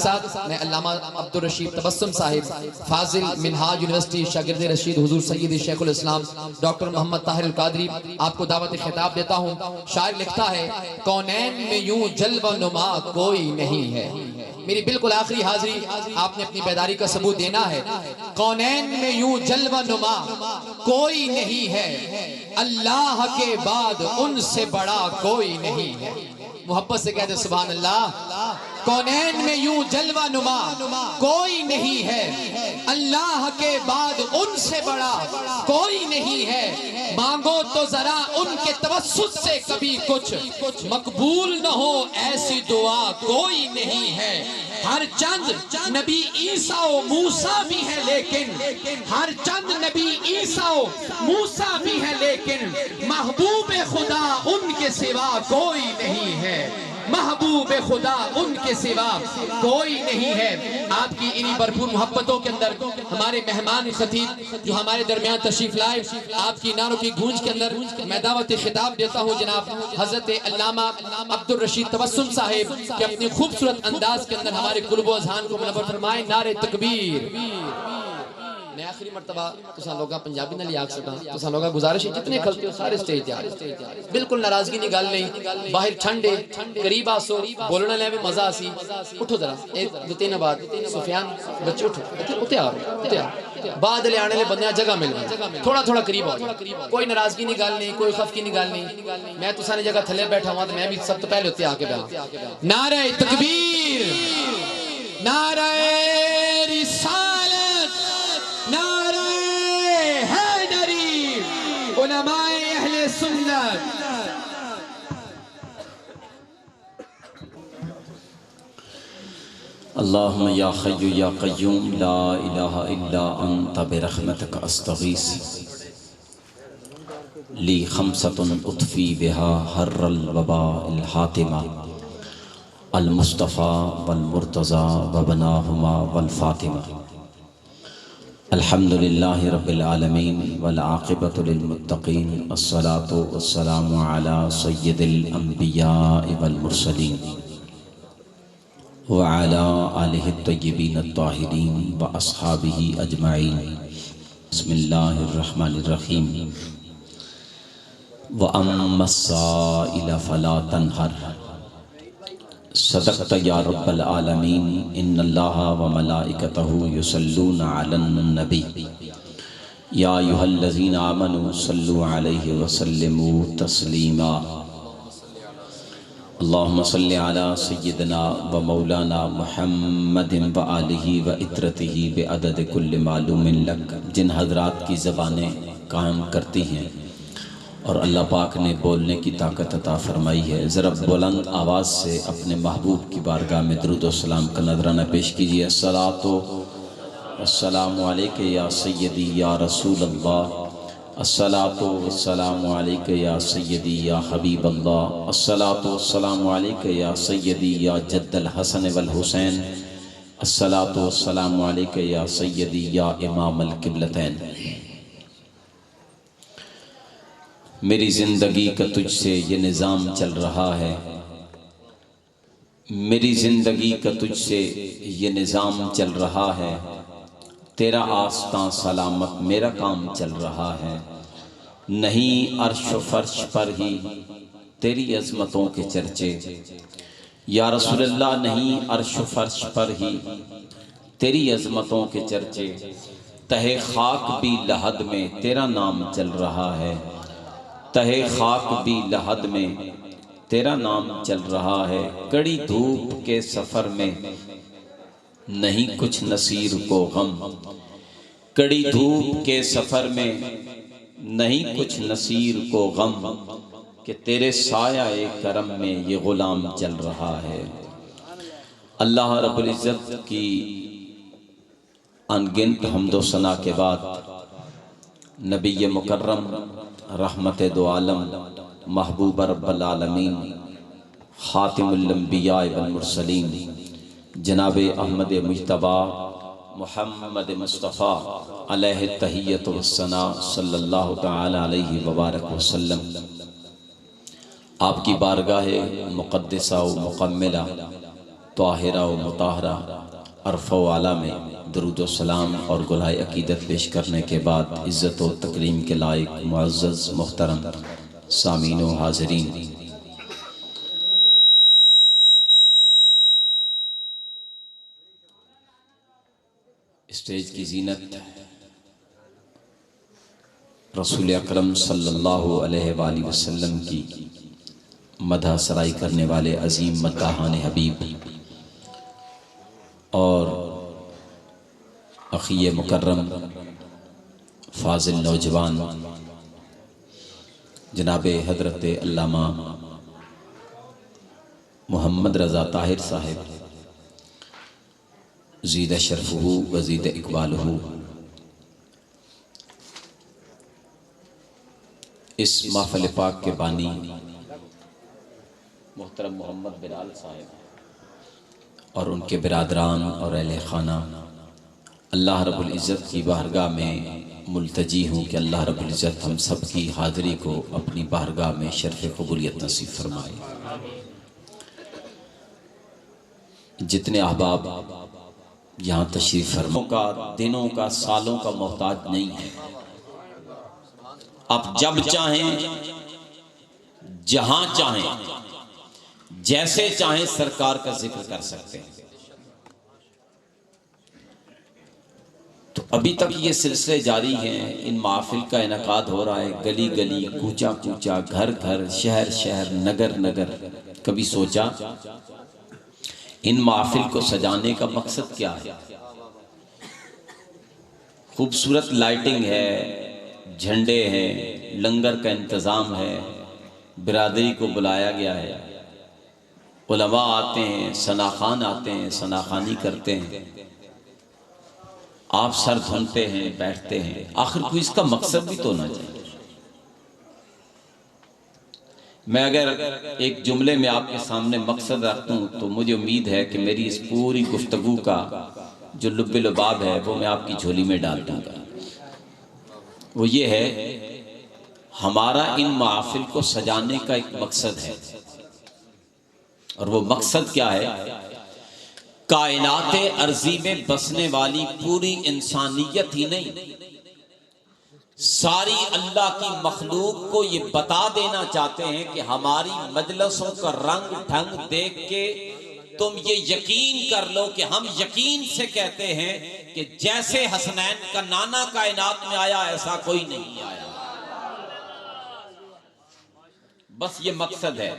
ساتھ میں علامہ عبدالرشید تبسم صاحب فاضل منہاج یونیورسٹی شاگرد رشید حضور سید شیخ الاسلام ڈاکٹر محمد طاہر القادری آپ کو دعوت خطاب دیتا ہوں۔ شاعر لکھتا ہے کونین میں یوں جلوہ نما کوئی نہیں ہے۔ میری بالکل آخری حاضری، آپ نے اپنی بیداری کا ثبوت دینا ہے۔ کونین میں یوں جلوہ نما کوئی نہیں ہے، اللہ کے بعد ان سے بڑا کوئی نہیں ہے۔ محبت سے کہتے سبحان اللہ۔ کونین میں یوں جلوہ نما کوئی نہیں ہے، اللہ کے بعد ان سے بڑا کوئی نہیں ہے۔ مانگو تو ذرا ان کے توسط سے کبھی کچھ، مقبول نہ ہو ایسی دعا کوئی نہیں ہے۔ ہر چند نبی عیسیٰ و موسیٰ بھی ہے لیکن، ہر چند نبی عیسیٰ و موسیٰ بھی ہے لیکن، محبوب خدا ان کے سوا کوئی نہیں ہے۔ محبوب خدا ان کے سوا کوئی نہیں ہے۔ آپ کی انہی بھرپور محبتوں کے اندر ہمارے مہمان خطیب جو ہمارے درمیان تشریف لائے، آپ کی نعروں کی گونج کے اندر میں دعوت خطاب دیتا ہوں جناب حضرت علامہ عبدالرشید تبسم صاحب کہ اپنی خوبصورت انداز کے اندر ہمارے قلوب و اذہان کو منور فرمائیں۔ نعرہ تکبیر۔ میں آخری مرتبہ تساں لوگاں پنجابی نہ لیا سکا، تساں لوگاں گزارش ہے جتنے کھلتے ہو سارے سٹیج تے آ بالکل ناراضگی نہیں گل نہیں، باہر ٹھنڈے قریب آسو بولنے لے بھی مزہ آسی۔ اٹھو ذرا ایک دو تین بعد سفیان بچے اٹھو اتے آ بعد لے آنے لے بندیاں جگہ مل گئی، تھوڑا تھوڑا قریب ہو جائے، کوئی ناراضگی نہیں گل نہیں، کوئی خف کی نہیں گل نہیں۔ میں تساں نے جگہ تھلے بیٹھا ہوا تو میں بھی سب تو پہلے ہوتے آ کے بیٹھا۔ نعرہ تکبیر، نعرہ رسالت، نعرہ حیدری، علماء اہل سنت۔ اللہم یا حی یا قیوم لا الہ الا انت برحمتک استغیث لی خمسۃ اطفی بہا حر الوباء الحاتمہ المصطفیٰ والمرتضیٰ وبناہما والفاطمہ۔ الحمدللہ رب العالمین والعاقبۃ للمتقین، الصلاة والسلام علی سید الانبیاء والمرسلین وعلى آلہ الطیبین الطاہرین واصحابہ اجمعین۔ بسم اللہ الرحمن الرحیم۔ وَأَمَّا السَّائِلَ فَلَا تَنْهَرْ صدقت یا رب العالمین ان اللہ وملائکتہ یصلون علی النبی یا ایھا الذین آمنوا صلوا علیہ وسلموا تسلیما۔ اللہم صل علی سیدنا و مولانا محمد و آلہ و اطرتہ بعدد کل معلوم لک۔ جن حضرات کی زبانیں قائم کرتی ہیں اور اللہ پاک نے بولنے کی طاقت عطا فرمائی ہے، ذرا بلند آواز سے اپنے محبوب کی بارگاہ میں درود و سلام کا نذرانہ پیش کیجئے۔ الصلاۃ والسلام علیک یا سیدی یا رسول اللہ، الصلاۃ والسلام علیک یا سیدی یا حبیب اللہ، الصلاۃ والسلام علیک یا سیدی یا جد الحسن والحسین، الصلاۃ والسلام علیک یا سیدی یا امام القبلتین۔ میری زندگی کا تجھ سے یہ نظام چل رہا ہے، میری زندگی کا تجھ سے یہ نظام چل رہا ہے، تیرا آستاں سلامت میرا کام چل رہا ہے، نہیں عرش و فرش پر ہی تیری عظمتوں کے چرچے، یا رسول اللہ نہیں عرش و فرش پر ہی تیری عظمتوں کے چرچے، تہہ خاک بھی لحد میں تیرا نام چل رہا ہے، تہہ خاک بھی لحد میں تیرا نام چل رہا ہے، کڑی دھوپ کے سفر میں نہیں کچھ نصیر کو غم، کڑی دھوپ کے سفر میں نہیں کچھ نصیر کو غم، کہ تیرے سایہ کرم میں یہ غلام چل رہا ہے۔ اللہ رب العزت کی انگنت حمد و ثنا کے بعد نبی مکرم رحمت دو عالم محبوب رب العالمین خاتم الانبیاء والمرسلین جناب احمد مجتبی محمد مصطفیٰ علیہ التحیۃ والثناء صلی اللہ تعالی علیہ وبارک وسلم، آپ کی بارگاہ مقدسہ و مکملہ طاہرہ و مطہرہ عرف و اعلیٰ میں درود و سلام اور گلہائے عقیدت پیش کرنے کے بعد عزت و تکریم کے لائق معزز محترم سامعین و حاضرین، اسٹیج کی زینت رسول اکرم صلی اللہ علیہ وآلہ وسلم کی مدح سرائی کرنے والے عظیم مداحان حبیب اور اخی مکرم فاضل نوجوان جناب حضرت علامہ محمد رضا طاہر صاحب زید شرفہ وزید اقبالہ، اس محفل پاک کے بانی محترم محمد بلال صاحب اور ان کے برادران اور اہل خانہ، اللہ رب العزت کی بارگاہ میں ملتجی ہوں کہ اللہ رب العزت ہم سب کی حاضری کو اپنی بارگاہ میں شرف قبولیت نصیب فرمائے۔ جتنے احباب یہاں تشریف فرما کا دنوں کا سالوں کا محتاج نہیں ہے، آپ جب چاہیں جہاں چاہیں جیسے چاہیں سرکار کا ذکر کر سکتے ہیں۔ تو ابھی تک یہ سلسلے جاری ہیں، ان محافل کا انعقاد ہو رہا ہے، گلی گلی، کوچہ کوچہ، گھر گھر، شہر شہر، نگر نگر۔ کبھی سوچا ان محافل کو سجانے کا مقصد کیا ہے؟ خوبصورت لائٹنگ ہے، جھنڈے ہیں، لنگر کا انتظام ہے، برادری کو بلایا گیا ہے، علماء آتے ہیں، ثناخان آتے ہیں، ثناخانی کرتے ہیں، آپ سر دھنتے ہیں، بیٹھتے ہیں۔ آخر کوئی اس کا مقصد بھی تو ہونا چاہیے۔ میں اگر ایک جملے میں آپ کے سامنے مقصد رکھتا ہوں تو مجھے امید ہے کہ میری اس پوری گفتگو کا جو لب لباب ہے وہ میں آپ کی جھولی میں ڈال دوں گا۔ وہ یہ ہے، ہمارا ان محافل کو سجانے کا ایک مقصد ہے، اور وہ مقصد کیا ہے؟ کائنات ارضی میں بسنے والی پوری انسانیت ہی نہیں، ساری اللہ کی مخلوق کو یہ بتا دینا چاہتے ہیں کہ ہماری مجلسوں کا رنگ ڈھنگ دیکھ کے تم یہ یقین کر لو کہ ہم یقین سے کہتے ہیں کہ جیسے حسنین کا نانا کائنات میں آیا ایسا کوئی نہیں آیا۔ بس یہ مقصد ہے،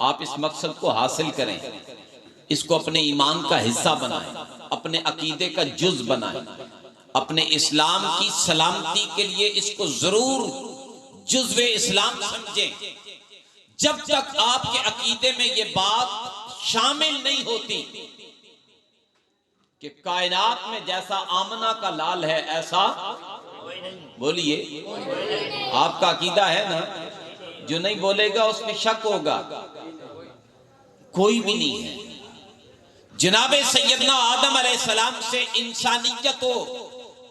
آپ اس مقصد کو حاصل کریں، اس کو اپنے ایمان کا حصہ بنائیں، اپنے عقیدے کا جز بنائیں، اپنے اسلام کی سلامتی کے لیے اس کو ضرور جزو اسلام سمجھیں۔ جب تک آپ کے عقیدے میں یہ بات شامل نہیں ہوتی کہ کائنات میں جیسا آمنہ کا لال ہے ایسا بولیے، آپ کا عقیدہ ہے نا؟ جو نہیں بولے گا اس میں شک ہوگا، کوئی بھی نہیں ہے۔ جناب سیدنا آدم علیہ السلام سے انسانیت و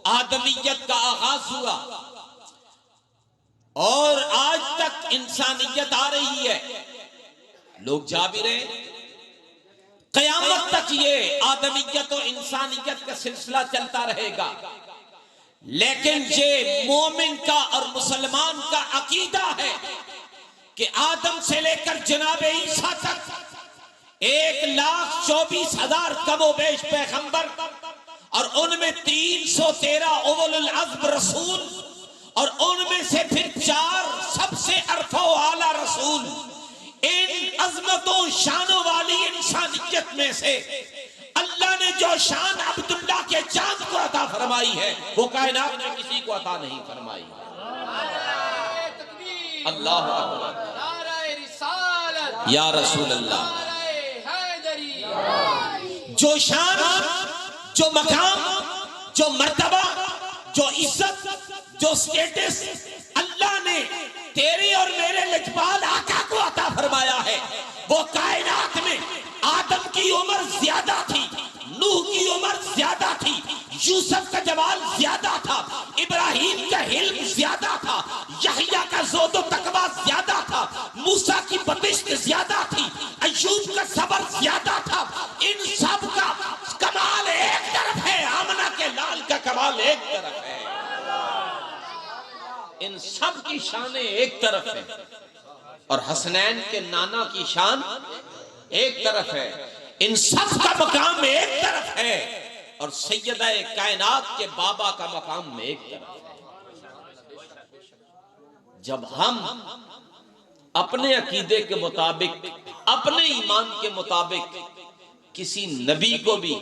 آدمیت کا آغاز ہوا، اور آج تک انسانیت آ رہی ہے، لوگ جا بھی رہے، قیامت تک یہ آدمیت و انسانیت کا سلسلہ چلتا رہے گا۔ لیکن یہ مومن کا اور مسلمان کا عقیدہ ہے کہ آدم سے لے کر جناب عیسیٰ تک 1,24,000 کم و بیش پیغمبر، اور ان میں 313 اول العزم رسول، اور ان میں سے پھر 4 سب سے ارفع و اعلیٰ رسول۔ ان عظمتوں شانوں والی انسانیت میں سے اللہ نے جو شان عبداللہ کے چاند کو عطا فرمائی ہے وہ کائنات میں کسی کو عطا نہیں فرمائی۔ اللہ اکبر، یا رسول اللہ۔ جو شان، جو مقام، جو مرتبہ، جو عزت، جو سٹیٹس اللہ نے تیرے اور میرے لجپال آقا کو عطا فرمایا ہے، وہ کائنات میں آدم کی عمر زیادہ تھی، نوح کی عمر زیادہ تھی، یوسف کا جمال زیادہ تھا، ابراہیم کا حلم زیادہ تھا، یحییٰ کا زہد و تقویٰ زیادہ تھا، موسیٰ کی بطشت زیادہ تھی، ایوب کا صبر زیادہ تھا. ان سب کا کمال ایک طرف ہے، آمنہ کے لال کا کمال ایک طرف ہے. ان سب کی شانیں ایک طرف ہیں، اور حسنین کے نانا کی شان ایک طرف ہے. ان سب کا مقام ایک طرف ہے، اور سیدہ کائنات کے بابا کا مقام ایک طرف ہے. جب ہم اپنے عقیدے کے مطابق، اپنے ایمان کے مطابق کسی نبی کو بھی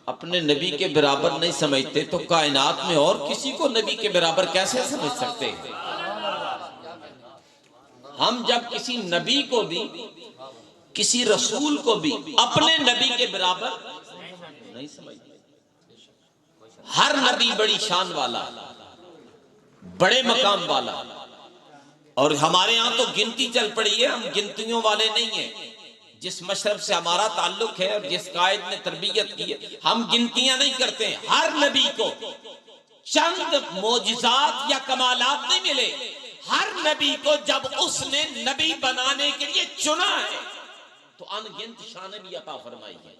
اپنے نبی کے برابر نہیں سمجھتے تو کائنات میں اور کسی کو نبی کے برابر کیسے سمجھ سکتے ہیں؟ ہم جب کسی نبی کو بھی، کسی رسول کو بھی اپنے نبی کے برابر نہیں سمجھتے. ہر نبی بڑی شان والا، بڑے مقام والا، اور ہمارے ہاں تو گنتی چل پڑی ہے، ہم گنتیوں والے نہیں ہیں. جس مشرب سے ہمارا تعلق ہے اور جس قائد نے تربیت کی ہے، ہم گنتیاں نہیں کرتے ہیں. ہر نبی کو چند معجزات یا کمالات نہیں ملے. ہر نبی کو جب اس نے نبی بنانے کے لیے چنا ہے تو ان گنت شانیں بھی عطا فرمائی ہے،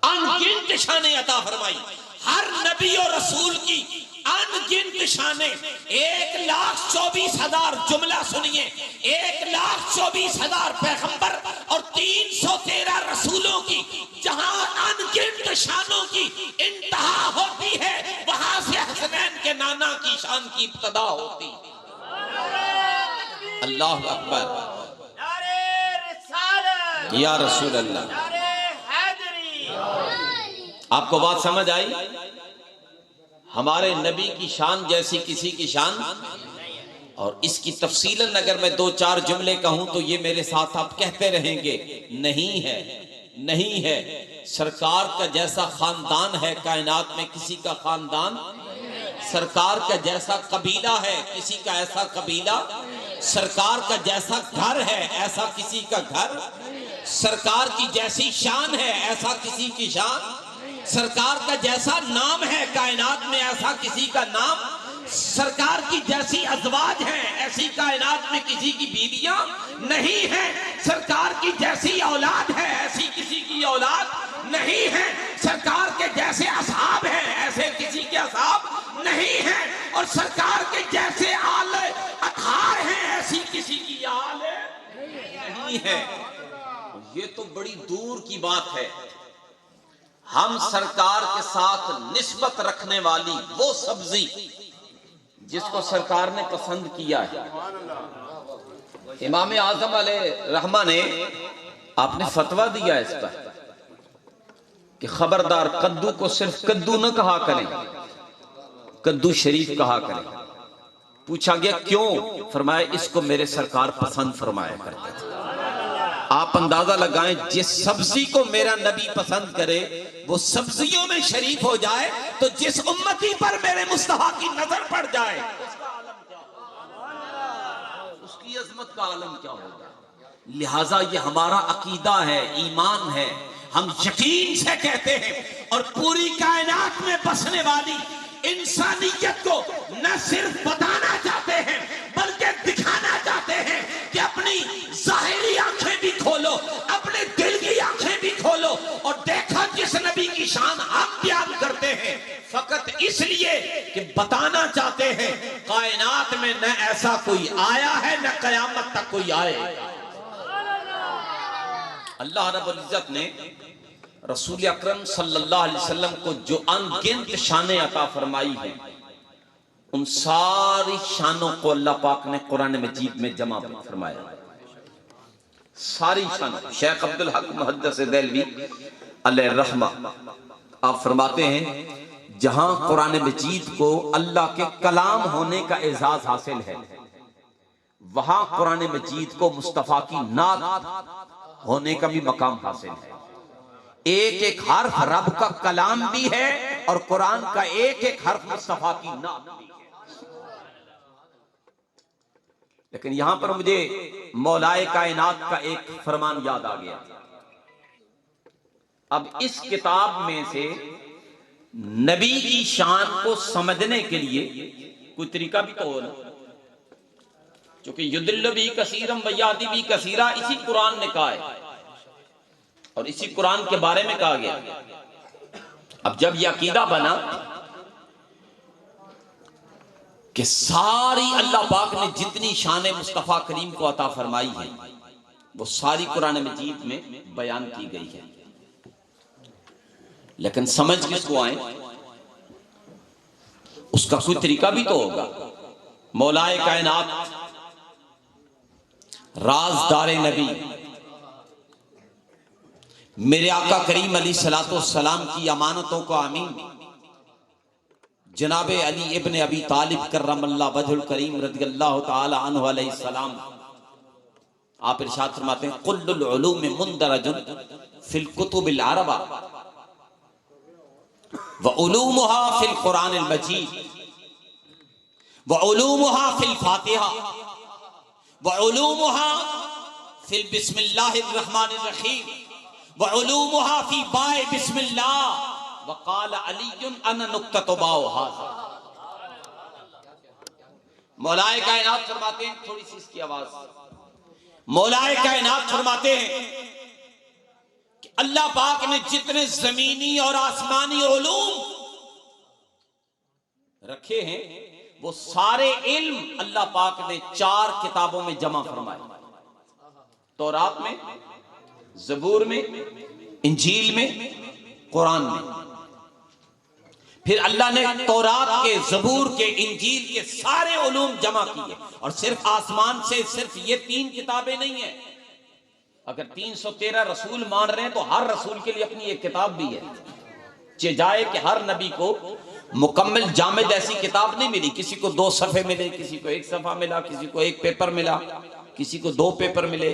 ان گنت شانیں عطا فرمائی. ہر نبی اور رسول کی ان گنت شانیں. 1,24,000 جملہ سنیے، 1,24,000 پیغمبر اور 313 رسولوں کی جہاں ان گنت شانوں کی انتہا ہوتی ہے، وہاں سے حسنین کے نانا کی شان کی ابتدا ہوتی. اللہ اکبر، یا رسول اللہ. آپ کو بات سمجھ آئی؟ ہمارے نبی کی شان جیسی کسی کی شان، اور اس کی تفصیلاً اگر میں 2-4 جملے کہوں تو یہ میرے ساتھ آپ کہتے رہیں گے. نہیں ہے، نہیں ہے. سرکار کا جیسا خاندان ہے کائنات میں کسی کا خاندان، سرکار کا جیسا قبیلہ ہے کسی کا ایسا قبیلہ، سرکار کا جیسا گھر ہے ایسا کسی کا گھر، سرکار کی جیسی شان ہے ایسا کسی کی شان، سرکار کا جیسا نام ہے کائنات میں ایسا کسی کا نام، سرکار کی جیسی ازواج ہیں ایسی کائنات میں کسی کی بیویاں نہیں ہیں، سرکار کی جیسی اولاد ہے ایسی کسی کی اولاد نہیں ہے، سرکار کے جیسے اصحاب ہیں ایسے کسی کے اصحاب نہیں ہیں، اور سرکار کے جیسے آل اطہار ہیں ایسی کسی کی آل نہیں ہے. یہ تو بڑی دور کی بات ہے. ہم سرکار کے ساتھ نسبت رکھنے والی وہ سبزی جس کو سرکار نے پسند کیا ہے. امام اعظم علیہ رحمہ نے آپ نے فتویٰ دیا اس پر کہ خبردار کدو کو صرف کدو نہ کہا کریں، کدو شریف کہا کریں. پوچھا گیا کیوں؟ فرمایا اس کو میرے سرکار پسند فرمایا کرتے تھے. آپ اندازہ لگائیں جس سبزی کو میرا نبی پسند کرے وہ سبزیوں میں شریف ہو جائے تو جس امتی پر میرے مصطفیٰ کی نظر پڑ جائے اس کی عظمت کا عالم کیا ہوگا. لہٰذا یہ ہمارا عقیدہ ہے، ایمان ہے. ہم یقین سے کہتے ہیں اور پوری کائنات میں بسنے والی انسانیت کو نہ صرف بتانا چاہتے ہیں بلکہ دکھانا چاہتے ہیں کہ اپنی ظاہری آنکھیں بھی کھولو، اپنے دل کی آنکھیں بھی کھولو اور دیکھا جس نبی کی شان ہم بیان کرتے ہیں فقط اس لیے کہ بتانا چاہتے ہیں کائنات میں نہ ایسا کوئی آیا ہے نہ قیامت تک کوئی آئے. اللہ رب العزت نے رسول اکرم صلی اللہ علیہ وسلم کو جو ان گنت شانیں عطا فرمائی ہیں ان ساری شانوں کو اللہ پاک نے قرآن مجید میں جمع فرمایا. ساری شانوں. شیخ عبدالحق محدث دہلوی علیہ الرحمہ آپ فرماتے ہیں جہاں قرآن مجید کو اللہ کے کلام ہونے کا اعزاز حاصل ہے وہاں قرآن مجید کو مصطفیٰ کی نعت ہونے کا بھی مقام حاصل ہے. ایک ایک حرف رب کا کلام بھی ہے اور قرآن کا ایک ایک حرف مصطفیٰ کی نعت بھی ہے. لیکن یہاں پر مجھے مولائے کائنات کا ایک فرمان یاد آ گیا. اب اس کتاب میں سے نبی کی شان کو سمجھنے کے لیے کوئی طریقہ بھی تو ہو نا، چونکہ یدل بھی کثیرم ویادی بھی کثیرہ اسی قرآن نے کہا ہے اور اسی قرآن کے بارے میں کہا گیا۔ اب جب یہ عقیدہ بنا کہ ساری اللہ پاک نے جتنی شان مصطفیٰ کریم کو عطا فرمائی ہے وہ ساری قرآن مجید میں بیان کی گئی ہے، لیکن سمجھ کس کو آئے، اس کا کوئی طریقہ بھی تو ہوگا۔ مولائے کائنات رازدار نبی میرے آقا کریم علیہ الصلوۃ والسلام کی امانتوں کو آمین جناب علی ابن ابی طالب کرم اللہ وجہ الکریم رضی اللہ تعالی عنہ علیہ السلام، آپ ارشاد فرماتے ہیں کل العلوم مندرج فی الکتب العربہ وعلومها فی القرآن المجید وعلومها فی الفاتحہ وعلومها فی بسم اللہ الرحمن الرحیم وعلومها فی باء بسم اللہ وقال علی انا نقطۃ باء ھذا۔ مولائے کائنات فرماتے ہیں، تھوڑی سی اس کی آواز، مولائے کائنات فرماتے ہیں کہ اللہ پاک نے جتنے زمینی اور آسمانی علوم رکھے ہیں وہ سارے علم اللہ پاک نے 4 کتابوں میں جمع فرمائے، تورات میں، زبور میں، انجیل میں، قرآن میں۔ پھر اللہ نے تورات کے، زبور کے، انجیل کے سارے علوم جمع کیے، اور صرف آسمان سے صرف یہ 3 کتابیں نہیں ہیں۔ اگر 313 رسول مان رہے ہیں تو ہر رسول کے لیے اپنی ایک کتاب بھی ہے، چاہے کہ ہر نبی کو مکمل جامد ایسی کتاب نہیں ملی، کسی کو 2 صفحے ملے، کسی کو 1 صفحہ ملا، کسی کو 1 پیپر ملا، کسی کو 2 پیپر ملے۔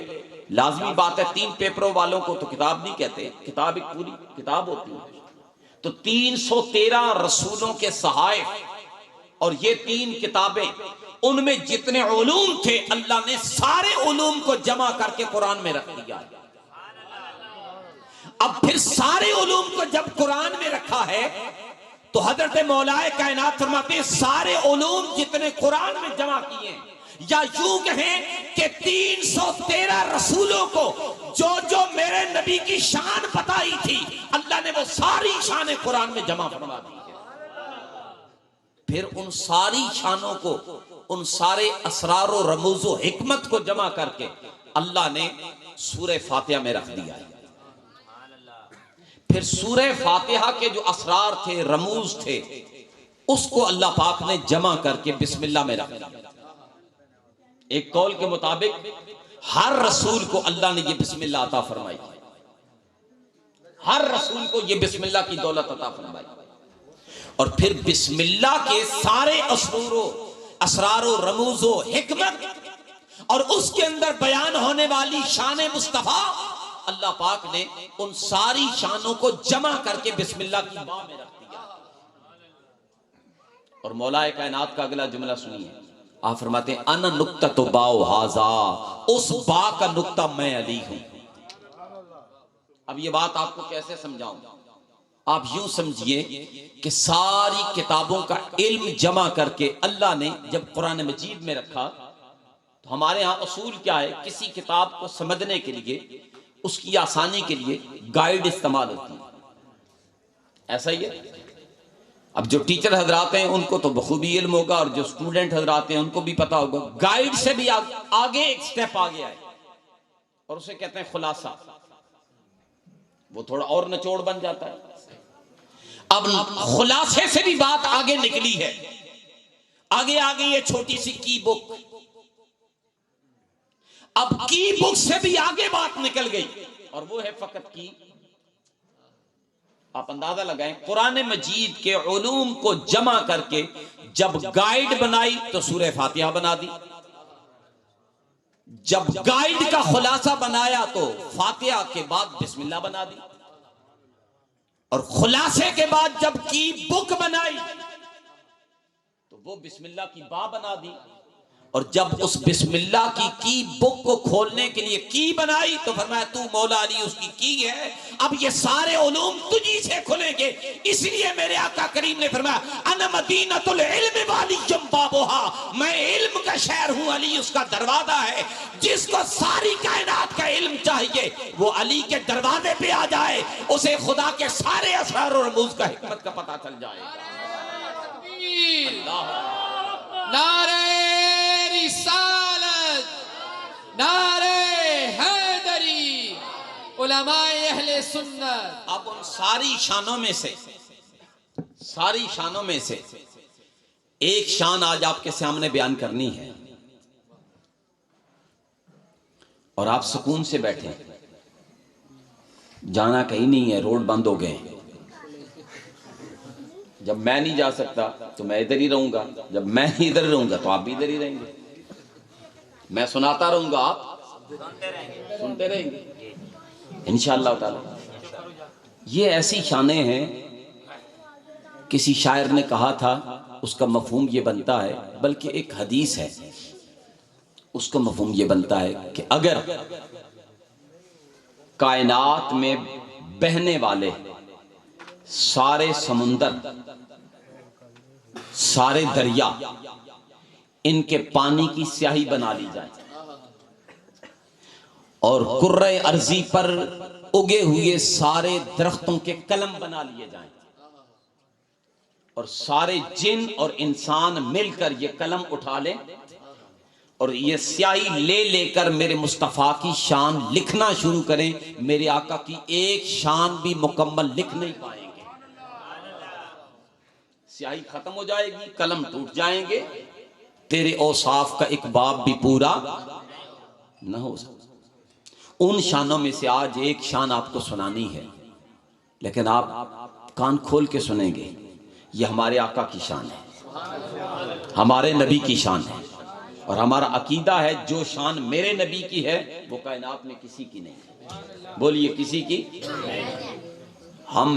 لازمی بات ہے 3 پیپروں والوں کو تو کتاب نہیں کہتے، کتاب ایک پوری کتاب ہوتی ہے۔ تو 313 رسولوں کے صحائف اور یہ 3 کتابیں، ان میں جتنے علوم تھے اللہ نے سارے علوم کو جمع کر کے قرآن میں رکھ دیا۔ اب پھر سارے علوم کو جب قرآن میں رکھا ہے تو حضرت مولا کائنات فرماتے ہیں سارے علوم جتنے قرآن میں جمع کیے ہیں، یا یوں کہیں کہ 313 رسولوں کو جو جو میرے نبی کی شان بتائی تھی اللہ نے وہ ساری شانیں قرآن میں جمع فرما دی ہے۔ پھر ان ساری شانوں کو، ان سارے اسرار و رموز و حکمت کو جمع کر کے اللہ نے سورہ فاتحہ میں رکھ دیا ہے۔ پھر سورہ فاتحہ کے جو اسرار تھے، رموز تھے، اس کو اللہ پاک نے جمع کر کے بسم اللہ میں رکھ دیا۔ ایک قول کے مطابق ہر رسول کو اللہ نے یہ بسم اللہ عطا فرمائی، ہر رسول کو یہ بسم اللہ کی دولت عطا فرمائی۔ اور پھر بسم اللہ کے سارے اسرار و رموز و حکمت اور اس کے اندر بیان ہونے والی شان مصطفیٰ، اللہ پاک نے ان ساری شانوں کو جمع کر کے بسم اللہ کی با میں رکھ دیا۔ اور مولا کائنات کا اگلا جملہ سنیے، آپ فرماتے ہیں انا نقطۃ باء ھذا، اس با کا نقطہ میں علی ہوں۔ اب یہ بات آپ کو کیسے سمجھاؤں؟ آپ یوں سمجھیے کہ ساری کتابوں کا علم جمع کر کے اللہ نے جب قرآن مجید میں رکھا تو ہمارے ہاں اصول کیا ہے، کسی کتاب کو سمجھنے کے لیے، اس کی آسانی کے لیے گائیڈ استعمال ہوتی ہے، ایسا ہی ہے۔ اب جو ٹیچر حضرات ہیں ان کو تو بخوبی علم ہوگا، اور جو اسٹوڈنٹ حضرات ہیں ان کو بھی پتا ہوگا، گائیڈ سے بھی آگے ایک سٹیپ آگے آئے اور اسے کہتے ہیں خلاصہ، وہ تھوڑا اور نچوڑ بن جاتا ہے۔ اب خلاصے سے بھی بات آگے نکلی ہے، آگے آگے یہ چھوٹی سی کی بک، اب کی بک سے بھی آگے بات نکل گئی، اور وہ ہے فقط کی۔ آپ اندازہ لگائیں، قرآن مجید کے علوم کو جمع کر کے جب گائیڈ بنائی تو سورہ فاتحہ بنا دی، جب گائیڈ کا خلاصہ بنایا تو فاتحہ کے بعد بسم اللہ بنا دی، اور خلاصے کے بعد جب کی بک بنائی تو وہ بسم اللہ کی با بنا دی، اور جب اس بسم اللہ کی بک کو کھولنے کے لیے کی بنائی تو فرمایا تو مولا علی اس کی ہے، اب یہ سارے علوم تجھی سے کھلیں گے۔ اس لیے میرے آقا کریم نے فرمایا انا مدینۃ العلم والی بابھا، میں علم کا شہر ہوں، علی اس کا دروازہ ہے۔ جس کو ساری کائنات کا علم چاہیے وہ علی کے دروازے پہ آ جائے، اسے خدا کے سارے اسرار اور رموز کا حکمت کا پتہ چل جائے۔ نعرہ رسالت، نعرہ حیدری، علماء اہل سنت۔ اب ان ساری شانوں میں سے ایک شان آج آپ کے سامنے بیان کرنی ہے، اور آپ سکون سے بیٹھیں، جانا کہیں نہیں ہے، روڈ بند ہو گئے۔ جب میں نہیں جا سکتا تو میں ادھر ہی رہوں گا، جب میں ادھر رہوں گا تو آپ بھی ادھر ہی رہیں گے، میں سناتا رہوں گا، آپ سنتے رہیں گے انشاءاللہ تعالی۔ یہ ایسی شانیں ہیں، کسی شاعر نے کہا تھا، اس کا مفہوم یہ بنتا ہے، بلکہ ایک حدیث ہے، اس کا مفہوم یہ بنتا ہے کہ اگر کائنات میں بہنے والے سارے سمندر، سارے دریا، ان کے پانی کی سیاہی بنا لی جائے، اور کرۂ ارضی پر اگے ہوئے سارے درختوں کے قلم بنا لیے جائیں، اور سارے جن اور انسان مل کر یہ قلم اٹھا لیں اور یہ سیاہی لے لے کر میرے مصطفیٰ کی شان لکھنا شروع کریں، میرے آقا کی ایک شان بھی مکمل لکھ نہیں پائیں گے۔ سیاہی ختم ہو جائے گی، قلم ٹوٹ جائیں گے، تیرے اوصاف کا ایک باب بھی پورا نہ ہو سکتا۔ ان شانوں میں سے آج ایک شان آپ کو سنانی ہے، لیکن آپ کان کھول کے سنیں گے۔ یہ ہمارے آقا کی شان ہے، ہمارے نبی کی شان ہے، اور ہمارا عقیدہ ہے جو شان میرے نبی کی ہے وہ کائنات میں کسی کی نہیں۔ بولیے کسی کی۔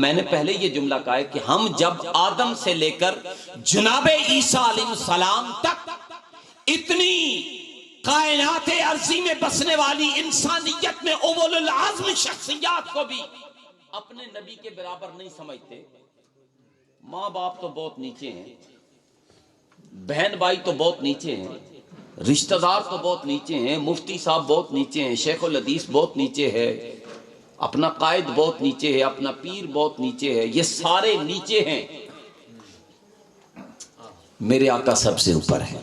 میں نے پہلے یہ جملہ کہا ہے کہ ہم جب آدم سے لے کر جناب عیسیٰ علیہ السلام تک اتنی کائنات ارضی میں بسنے والی انسانیت میں اول العزم شخصیات کو بھی اپنے نبی کے برابر نہیں سمجھتے۔ ماں باپ تو بہت نیچے ہیں، بہن بھائی تو بہت نیچے ہیں، رشتہ دار تو بہت نیچے ہیں، مفتی صاحب بہت نیچے ہیں، شیخ الحدیث بہت نیچے ہے، اپنا قائد بہت نیچے ہے، اپنا پیر بہت نیچے ہے، یہ سارے نیچے ہیں، میرے آقا سب سے اوپر ہے۔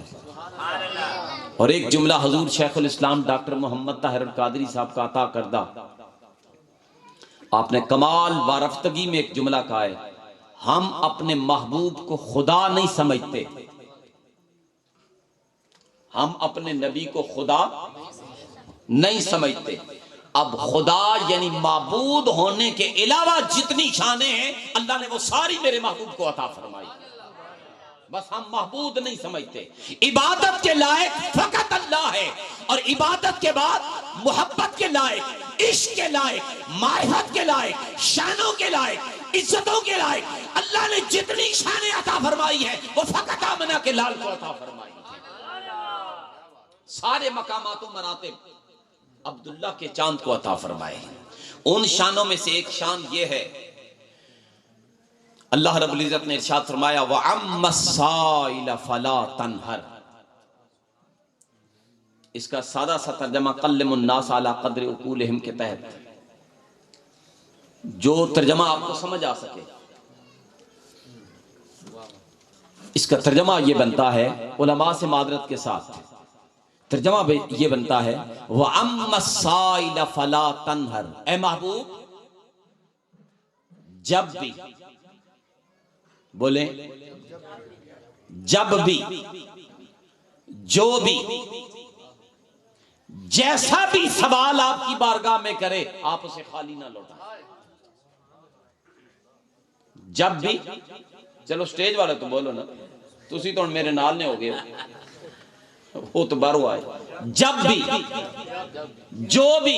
اور ایک جملہ حضور شیخ الاسلام ڈاکٹر محمد طاہر القادری صاحب کا عطا کردہ، آپ نے کمال وارفتگی میں ایک جملہ کہا ہے، ہم اپنے محبوب کو خدا نہیں سمجھتے، ہم اپنے نبی کو خدا نہیں سمجھتے۔ اب خدا یعنی معبود ہونے کے علاوہ جتنی شانیں ہیں اللہ نے وہ ساری میرے محبوب کو عطا فرمائی، بس ہم محبود نہیں سمجھتے۔ عبادت کے لائق فقط اللہ ہے، اور عبادت کے بعد محبت کے لائق، عشق کے لائق، معرفت کے لائق، شانوں کے لائق، عزتوں کے لائق اللہ نے جتنی شانیں عطا فرمائی ہیں وہ فقط آمنہ کے لال کو عطا فرمائی۔ سارے مقامات و مراتب عبداللہ کے چاند کو عطا فرمائے۔ ان شانوں میں سے ایک شان یہ ہے، اللہ رب العزت نے ارشاد فرمایا وَعَمَّ السَّائِلَ فَلَا تَنْهَرْ۔ اس کا سادہ سا ترجمہ قلم الناس علی قدر عقولہم کے تحت جو ترجمہ آپ کو سمجھ آ سکے، اس کا ترجمہ یہ بنتا ہے، علماء سے معذرت کے ساتھ ترجمہ یہ بنتا ہے وَعَمَّ السَّائِلَ فَلَا تَنْهَرْ۔ اے محبوب جب بھی، بولیں جب بھی، جو بھی، جیسا بھی سوال آپ کی بارگاہ میں کرے آپ اسے خالی نہ لوٹائیں۔ جب بھی، چلو سٹیج والے تو بولو نا، تسی تو میرے نال نے ہو گئے، وہ تو باہر ہوا ہے۔ جب بھی، جو بھی،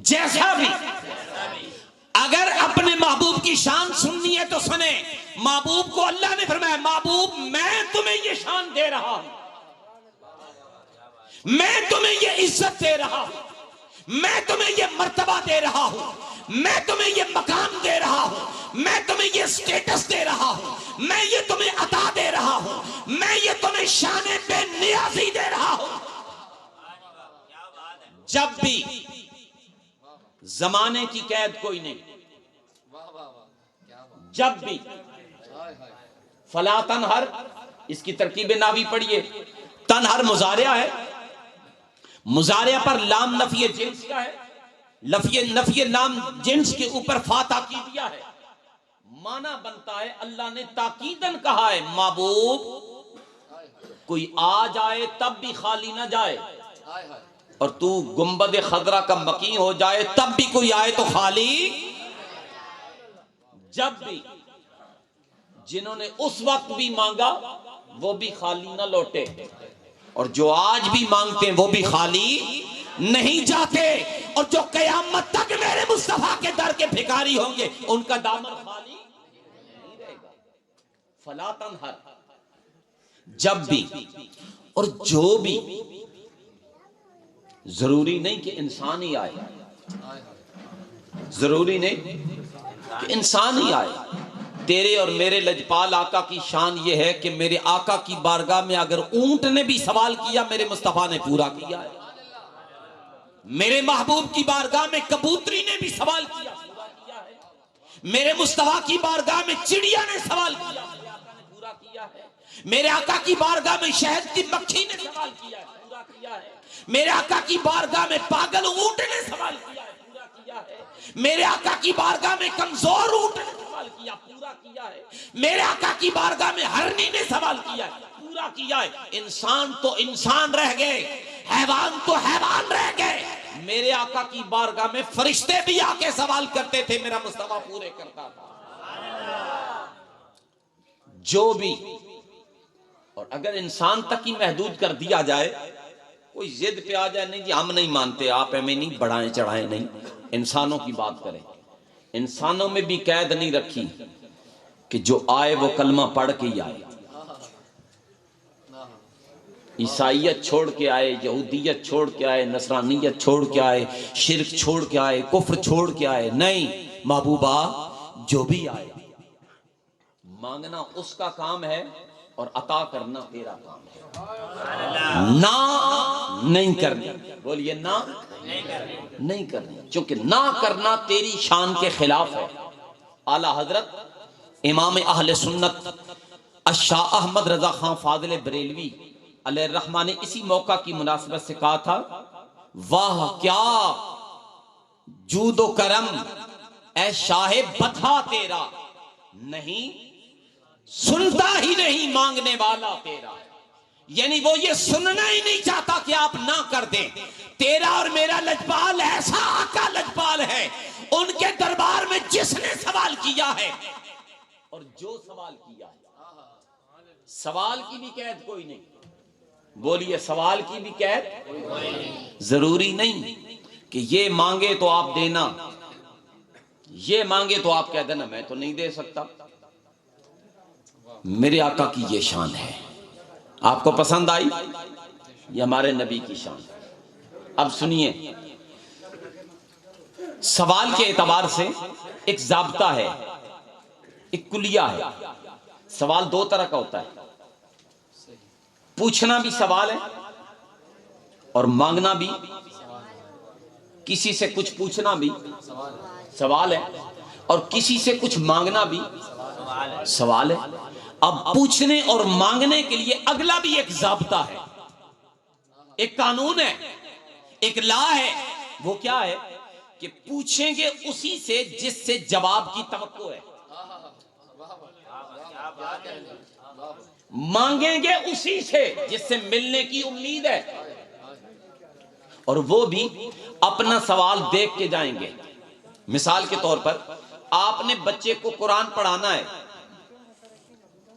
جیسا بھی، اگر اپنے محبوب کی شان سننی ہے تو سنیں۔ محبوب کو اللہ نے فرمایا محبوب میں تمہیں یہ شان دے رہا ہوں، میں تمہیں یہ عزت دے رہا ہوں, میں تمہیں یہ مرتبہ دے رہا ہوں, میں تمہیں یہ مقام دے رہا ہوں, میں تمہیں یہ سٹیٹس دے رہا ہوں, میں یہ تمہیں عطا دے رہا ہوں, میں یہ تمہیں شان بے نیازی دے رہا ہوں. جب بھی زمانے کی قید کوئی نہیں, جب بھی فلا تنہر, اس کی ترکیب ناوی پڑھیے. تنہر مضارعہ ہے, مضارعہ پر لام نفی جنس کا ہے, نفی لام جنس کے اوپر فا تاکیدیہ ہے. معنی بنتا ہے اللہ نے تاکیدن کہا ہے محبوب کوئی آ جائے تب بھی خالی نہ جائے, اور تو گنبد خضرا کا مقیم ہو جائے تب بھی کوئی آئے تو خالی. جب بھی جنہوں نے اس وقت بھی مانگا وہ بھی خالی نہ لوٹے, اور جو آج بھی مانگتے ہیں وہ بھی خالی نہیں جاتے, اور جو قیامت تک میرے مصطفیٰ کے در کے بھکاری ہوں گے ان کا دامن خالی نہیں رہے گا. فلا تنہر, جب بھی, اور جو بھی, ضروری نہیں کہ انسان ہی آئے, ضروری نہیں کہ انسان ہی آئے. تیرے اور میرے لجپال آقا کی شان یہ ہے کہ میرے آقا کی بارگاہ میں اگر اونٹ نے بھی سوال کیا میرے مصطفیٰ نے پورا کیا ہے, میرے محبوب کی بارگاہ میں کبوتری نے بھی سوال کیا پورا کیا ہے, میرے مصطفیٰ کی بارگاہ میں چڑیا نے سوال کیا پورا کیا ہے, میرے آقا کی بارگاہ میں شہد کی مکھی نے سوال کیا پورا کیا ہے, میرے آقا کی بارگاہ میں پاگل اونٹ نے سوال کیا پورا کیا ہے, میرے آقا کی بارگاہ میں کمزور اونٹ نے سوال کیا پورا کیا ہے, میرے آقا کی بارگاہ میں ہرنی نے سوال کیا پورا کیا ہے. انسان تو انسان رہ گئے, حیوان تو حیوان رہ گئے, میرے آقا کی بارگاہ میں فرشتے بھی آ کے سوال کرتے تھے, میرا مصطفیٰ پورے کرتا تھا. جو بھی, اور اگر انسان تک ہی محدود کر دیا جائے, کوئی ضد پہ آ جائے نہیں جی ہم نہیں مانتے, آپ ہمیں نہیں بڑھائیں چڑھائیں, نہیں, انسانوں کی بات کریں. انسانوں میں بھی قید نہیں رکھی کہ جو آئے وہ کلمہ پڑھ کے ہی آئے, عیسائیت چھوڑ کے آئے, یہودیت چھوڑ کے آئے, نصرانیت چھوڑ کے آئے, شرک چھوڑ کے آئے, کفر چھوڑ کے آئے, نہیں. محبوبہ جو بھی آئے, مانگنا اس کا کام ہے اور عطا کرنا تیرا کام ہے. نہ نہیں کرنی, بولیے نہ نہیں کرنی, چونکہ نہ کرنا تیری شان کے خلاف ہے. اعلی حضرت امام اہل سنت الشاہ احمد رضا خان فاضل بریلوی علیہ الرحمہ نے اسی موقع کی مناسبت سے کہا تھا, واہ کیا جود و کرم اے شاہ بطحا تیرا, نہیں سنتا ہی نہیں مانگنے والا تیرا. یعنی وہ یہ سننا ہی نہیں چاہتا کہ آپ نہ کر دیں. تیرا اور میرا لجپال ایسا آقا لجپال ہے, ان کے دربار میں جس نے سوال کیا ہے اور جو سوال کیا ہے, سوال کی بھی قید کوئی نہیں. بولیے سوال کی بھی قید, ضروری نہیں کہ یہ مانگے تو آپ دینا, یہ مانگے تو آپ کہہ دینا میں تو نہیں دے سکتا. میرے آقا کی یہ شان ہے. آپ کو پسند آئی؟ یہ ہمارے نبی کی شان. اب سنیے, سوال کے اعتبار سے ایک ضابطہ ہے, ایک کلیہ ہے. سوال دو طرح کا ہوتا ہے, پوچھنا بھی سوال ہے اور مانگنا بھی. کسی سے کچھ پوچھنا بھی سوال ہے اور کسی سے کچھ مانگنا بھی سوال ہے. اب پوچھنے اور مانگنے کے لیے اگلا بھی ایک ضابطہ ہے, ایک قانون ہے, ایک لا ہے. وہ کیا ہے کہ پوچھیں گے اسی سے جس سے جواب کی توقع ہے, مانگیں گے اسی سے جس سے ملنے کی امید ہے, اور وہ بھی اپنا سوال دیکھ کے جائیں گے. مثال کے طور پر آپ نے بچے کو قرآن پڑھانا ہے,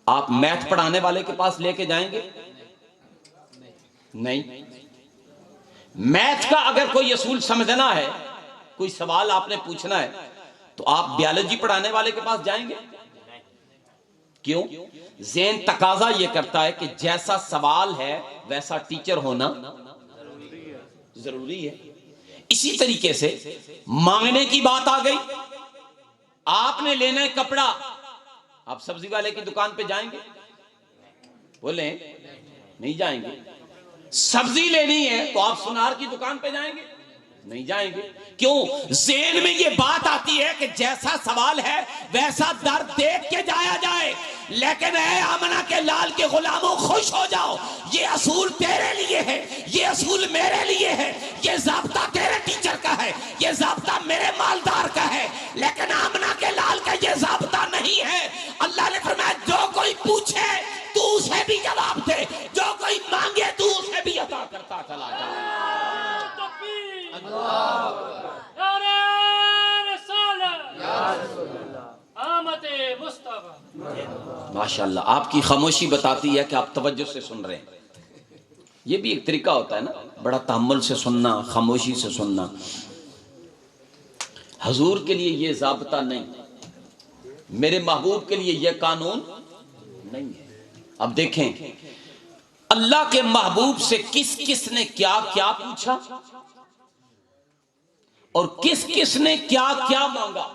آپ میتھ پڑھانے والے کے پاس لے کے جائیں گے؟ نہیں. میتھ کا اگر کوئی اصول سمجھنا ہے, کوئی سوال آپ نے پوچھنا ہے, تو آپ بیالوجی پڑھانے والے کے پاس جائیں گے؟ کیوں؟ ذہن تقاضا یہ کرتا ہے کہ جیسا سوال ہے ویسا ٹیچر ہونا ضروری ہے. اسی طریقے سے مانگنے کی بات آ گئی. آپ نے لینا ہے کپڑا, آپ سبزی والے کی دکان پہ جائیں گے؟ بولیں نہیں جائیں گے. سبزی لینی ہے تو آپ سنار کی دکان پہ جائیں گے؟ نہیں جائیں گے. کیوں؟ ذہن میں یہ بات آتی ہے کہ جیسا سوال ہے ویسا در دیکھ کے جایا جائے. لیکن اے آمنہ کے لال کے غلاموں خوش ہو جاؤ, یہ اصول تیرے لیے ہے, یہ اصول میرے لیے ہے, یہ ضابطہ تیرے ٹیچر کا ہے, یہ ضابطہ میرے مالدار کا ہے, لیکن آمنہ کے لال کا یہ ضابطہ نہیں ہے. اللہ نے فرمایا جو کوئی پوچھے تو اسے بھی جواب دے, جو کوئی مانگے تو اسے بھی عطا کرتا چلا جا. ماشاءاللہ آپ کی خاموشی بتاتی ہے کہ آپ توجہ سے سن رہے ہیں. یہ بھی ایک طریقہ ہوتا ہے نا, بڑا تحمل سے سننا, خاموشی سے سننا. حضور کے لیے یہ ضابطہ نہیں, میرے محبوب کے لیے یہ قانون نہیں ہے. اب دیکھیں اللہ کے محبوب سے کس کس نے کیا کیا پوچھا اور کس کس نے کیا کیا مانگا.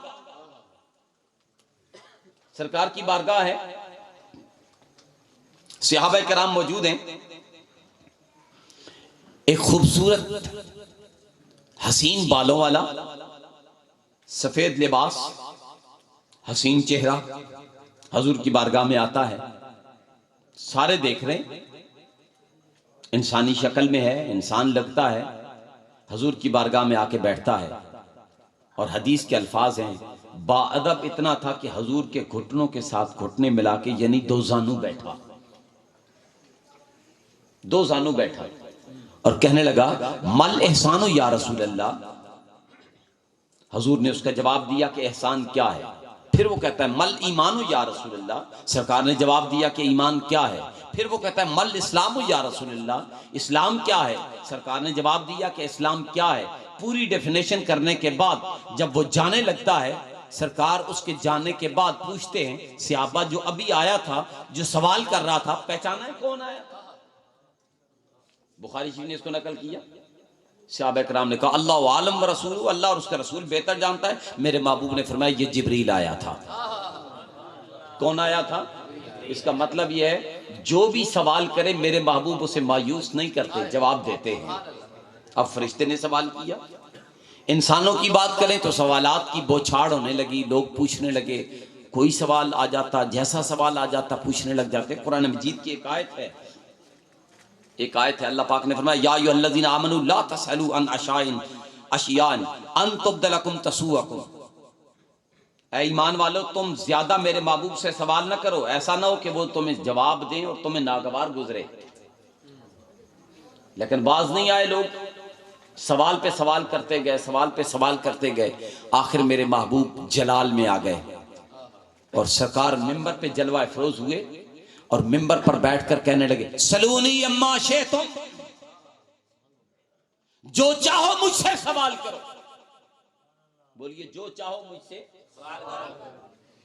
سرکار کی بارگاہ ہے, صحابہ کرام موجود ہیں. ایک خوبصورت حسین بالوں والا, سفید لباس, حسین چہرہ حضور کی بارگاہ میں آتا ہے. سارے دیکھ رہے ہیں, انسانی شکل میں ہے, انسان لگتا ہے. حضور کی بارگاہ میں آ کے بیٹھتا ہے اور حدیث کے الفاظ ہیں با ادب اتنا تھا کہ حضور کے گھٹنوں کے ساتھ گھٹنے ملا کے, یعنی دو زانو بیٹھا, دو زانو بیٹھا اور کہنے لگا مل احسانو یا رسول اللہ. حضور نے اس کا جواب دیا کہ احسان کیا ہے. پھر وہ کہتا ہے مل ایمانو یا رسول اللہ. سرکار نے جواب دیا کہ ایمان کیا ہے. پھر وہ کہتا ہے مل اسلامو یا رسول اللہ, اسلام کیا ہے. سرکار نے جواب دیا کہ اسلام کیا ہے. پوری ڈیفینیشن کرنے کے بعد جب وہ جانے لگتا ہے, سرکار اس کے جانے کے بعد پوچھتے ہیں صحابہ جو ابھی آیا تھا, جو سوال کر رہا تھا, پہچانا ہے کون آیا تھا؟ بخاری شریف نے اس کو نقل کیا. صحابہ کرام نے کہا اللہ عالم و رسول, اللہ اور اس کا رسول بہتر جانتا ہے. میرے محبوب نے فرمایا یہ جبریل آیا تھا. کون آیا تھا؟ اس کا مطلب یہ ہے جو بھی سوال کرے میرے محبوب اسے مایوس نہیں کرتے, جواب دیتے ہیں. اب فرشتے نے سوال کیا, انسانوں کی بات کریں تو سوالات کی بوچھاڑ ہونے لگی, لوگ پوچھنے لگے, کوئی سوال آ جاتا, جیسا سوال آ جاتا پوچھنے لگ جاتے. قرآن مجید کی ایک آیت ہے, ایک آیت ہے, اللہ پاک نے فرمایا یا ایھا الذین آمنوا لا تسألوا عن اشیاء ان تبد لکم تسؤکم. اے ایمان والو تم زیادہ میرے محبوب سے سوال نہ کرو, ایسا نہ ہو کہ وہ تمہیں جواب دیں اور تمہیں ناگوار گزرے. لیکن باز نہیں آئے لوگ, سوال پہ سوال کرتے گئے, سوال پہ سوال کرتے گئے. آخر میرے محبوب جلال میں آ گئے اور سرکار ممبر پہ جلوہ افروز ہوئے اور ممبر پر بیٹھ کر کہنے لگے سلونی اما شئتم, جو چاہو مجھ سے سوال کرو. بولیے جو چاہو مجھ سے سوال کرو.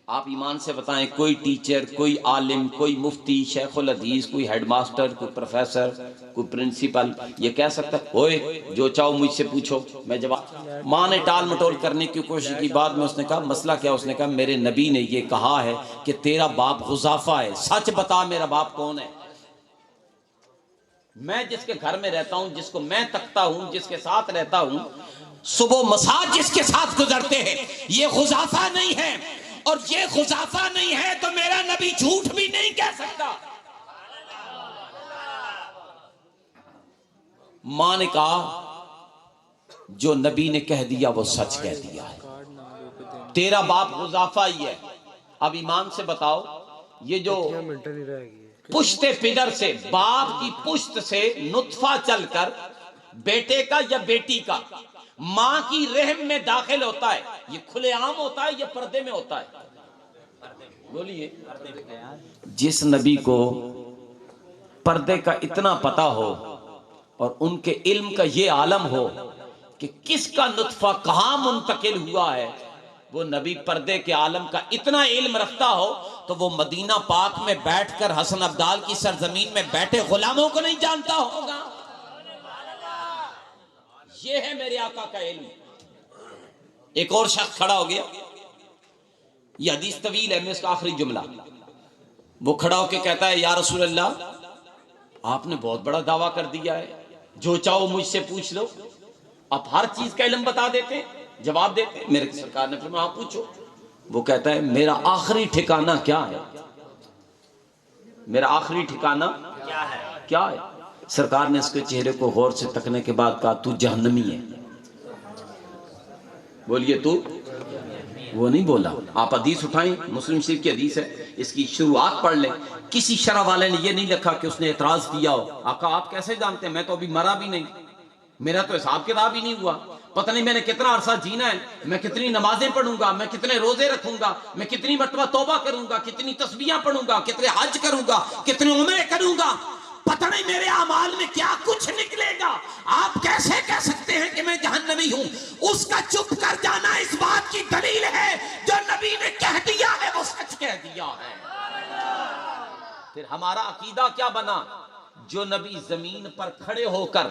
آپ ایمان سے بتائیں کوئی ٹیچر, کوئی عالم, کوئی مفتی, شیخ الحدیث, کوئی ہیڈ ماسٹر, کوئی پروفیسر, کوئی پرنسپل یہ کہہ سکتا اوئے جو چاہو مجھ سے پوچھو میں جواب. ماں نے ٹال مٹول کرنے کی کوشش کی, بعد میں اس نے کہا مسئلہ کیا؟ اس نے کہا میرے نبی نے یہ کہا ہے کہ تیرا باپ غضافہ ہے, سچ بتا میرا باپ کون ہے. میں جس کے گھر میں رہتا ہوں, جس کو میں تکتا ہوں, جس کے ساتھ رہتا ہوں, صبح مساج جس کے ساتھ گزرتے ہیں, یہ غضافہ نہیں ہے. اور یہ غضافہ نہیں ہے تو میرا نبی جھوٹ بھی نہیں کہہ سکتا. ماں نے کہا جو نبی نے کہہ دیا وہ سچ کہہ دیا ہے, تیرا باپ غضافہ ہی ہے. اب ایمان سے بتاؤ یہ جو پشت پدر سے, باپ کی پشت سے نطفہ چل کر بیٹے کا یا بیٹی کا ماں کی رحم میں داخل ہوتا ہے, یہ کھلے عام ہوتا ہے یا پردے میں ہوتا ہے؟ بولیے. جس نبی کو پردے کا اتنا پتا ہو اور ان کے علم کا یہ عالم ہو کہ کس کا نطفہ کہاں منتقل ہوا ہے, وہ نبی پردے کے عالم کا اتنا علم رکھتا ہو تو وہ مدینہ پاک میں بیٹھ کر حسن عبدال کی سرزمین میں بیٹھے غلاموں کو نہیں جانتا ہوگا؟ یہ ہے میرے آقا کا علم۔ ایک اور شخص کھڑا ہو گیا، یہ حدیث طویل ہے، میں اس کا آخری جملہ، وہ کھڑا ہو کے کہتا ہے یا رسول اللہ آپ نے بہت بڑا دعویٰ کر دیا ہے، جو چاہو مجھ سے پوچھ لو، آپ ہر چیز کا علم بتا دیتے ہیں، جواب دیتے ہیں۔ میرے سرکار نے فرمایا آپ پوچھو۔ وہ کہتا ہے میرا آخری ٹھکانہ کیا ہے، میرا آخری ٹھکانہ کیا ہے؟ سرکار نے اس کے چہرے کو غور سے تکنے کے بعد کہا تو جہنمی ہے۔ بولیے تو؟ وہ نہیں بولا۔ آپ حدیث اٹھائیں، مسلم شریف کی حدیث ہے، اس کی شروعات پڑھ لیں، کسی شرح والے نے یہ نہیں لکھا کہ اس نے اعتراض کیا ہو، آقا آپ کیسے جانتے ہیں، میں تو ابھی مرا بھی نہیں، میرا تو حساب کتاب ہی نہیں ہوا، پتہ نہیں میں نے کتنا عرصہ جینا ہے، میں کتنی نمازیں پڑھوں گا، میں کتنے روزے رکھوں گا، میں کتنی مرتبہ توبہ کروں گا، کتنی تسبیحاں پڑھوں گا، کتنے حج کروں گا، کتنے عمرے کروں گا، پتہ نہیں میرے اعمال میں کیا کچھ نکلے گا، آپ کیسے کہہ سکتے ہیں کہ میں جہنمی ہوں؟ اس کا چپ کر جانا اس بات کی دلیل ہے جو نبی نے کہہ دیا ہے وہ سچ کہہ دیا ہے۔ پھر ہمارا عقیدہ کیا بنا؟ جو نبی زمین پر کھڑے ہو کر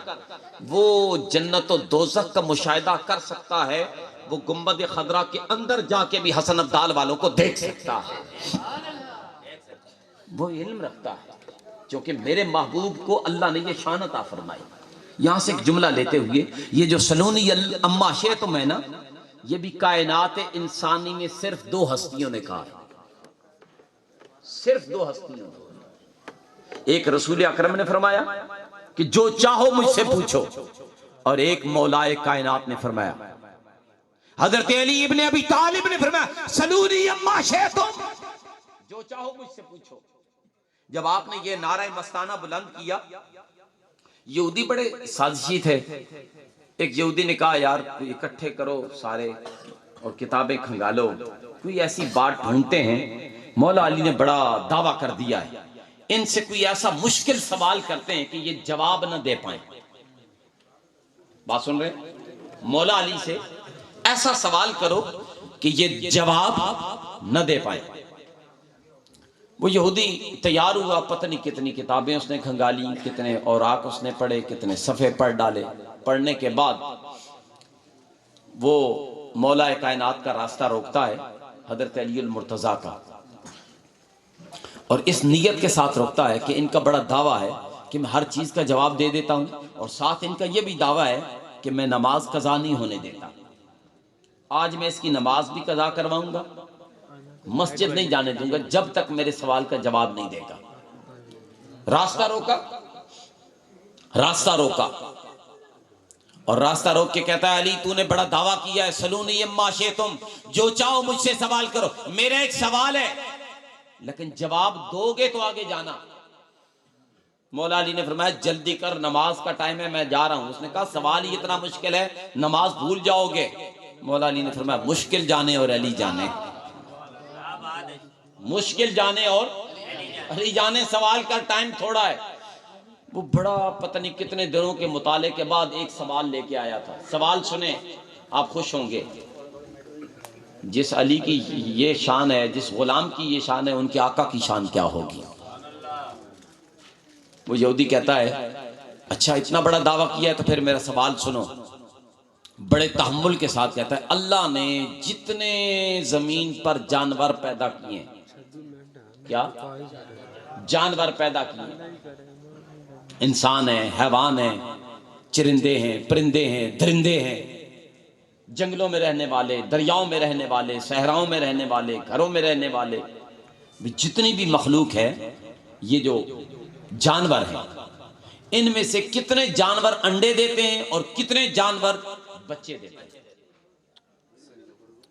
وہ جنت و دوزخ کا مشاہدہ کر سکتا ہے، وہ گنبد خضرا کے اندر جا کے بھی حسن ابدال والوں کو دیکھ سکتا ہے، وہ علم رکھتا ہے، کیونکہ میرے محبوب کو اللہ نے یہ شان عطا فرمائی۔ یہاں سے ایک جملہ لیتے ہوئے، یہ جو سلونی اما شئتم ہے نا، یہ بھی کائنات انسانی میں صرف دو ہستیوں نے کہا ہے، صرف دو ہستیوں نے۔ ایک رسول اکرم نے فرمایا کہ جو چاہو مجھ سے پوچھو، اور ایک مولائے کائنات نے فرمایا، حضرت علی ابن ابی طالب نے فرمایا سلونی اما شئتم، جو چاہو مجھ سے پوچھو۔ جب آپ نے یہ نعرہ مستانہ بلند کیا، یہودی بڑے سازشی تھے، ایک یہودی نے کہا یار اکٹھے کرو سارے اور کتابیں کھنگالو، کوئی ایسی بات ڈھونڈتے ہیں، مولا علی نے بڑا دعویٰ کر دیا ہے، ان سے کوئی ایسا مشکل سوال کرتے ہیں کہ یہ جواب نہ دے پائیں۔ بات سن رہے ہیں؟ مولا علی سے ایسا سوال کرو کہ یہ جواب نہ دے پائیں۔ وہ یہودی تیار ہوا، پتہ نہیں کتنی کتابیں اس نے کھنگالی، کتنے اوراق اس نے پڑھے، کتنے صفحے پڑھ ڈالے۔ پڑھنے کے بعد وہ مولا کائنات کا راستہ روکتا ہے، حضرت علی المرتضیٰ کا، اور اس نیت کے ساتھ روکتا ہے کہ ان کا بڑا دعویٰ ہے کہ میں ہر چیز کا جواب دے دیتا ہوں، اور ساتھ ان کا یہ بھی دعویٰ ہے کہ میں نماز قضا نہیں ہونے دیتا، آج میں اس کی نماز بھی قضا کرواؤں گا، مسجد نہیں جانے دوں گا جب تک میرے سوال کا جواب نہیں دے گا۔ راستہ روکا، راستہ روکا، اور راستہ روک کے کہتا ہے علی تو نے بڑا دعویٰ کیا ہے، سلونی اما شئتم، جو چاہو مجھ سے سوال کرو، میرا ایک سوال ہے لیکن جواب دو گے تو آگے جانا۔ مولا علی نے فرمایا جلدی کر، نماز کا ٹائم ہے، میں جا رہا ہوں۔ اس نے کہا سوال ہی اتنا مشکل ہے، نماز بھول جاؤ گے۔ مولا علی نے فرمایا مشکل جانے اور علی جانے، مشکل جانے اور علی جانے، سوال کا ٹائم تھوڑا ہے۔ وہ بڑا پتہ نہیں کتنے دنوں کے مطالعے کے بعد ایک سوال لے کے آیا تھا۔ سوال سنیں آپ خوش ہوں گے، جس علی کی یہ شان ہے، جس غلام کی یہ شان ہے، ان کے آقا کی شان کیا ہوگی؟ وہ یہودی کہتا ہے اچھا اتنا بڑا دعویٰ کیا ہے تو پھر میرا سوال سنو۔ بڑے تحمل کے ساتھ کہتا ہے اللہ نے جتنے زمین پر جانور پیدا کیے ہیں، کیا جانور پیدا کیے، انسان ہیں، حیوان ہیں، چرندے ہیں، پرندے ہیں، درندے ہیں، جنگلوں میں رہنے والے، دریاؤں میں رہنے والے، صحراؤں میں رہنے والے، گھروں میں رہنے والے، جتنی بھی مخلوق ہے، یہ جو جانور ہیں، ان میں سے کتنے جانور انڈے دیتے ہیں اور کتنے جانور بچے دیتے ہیں؟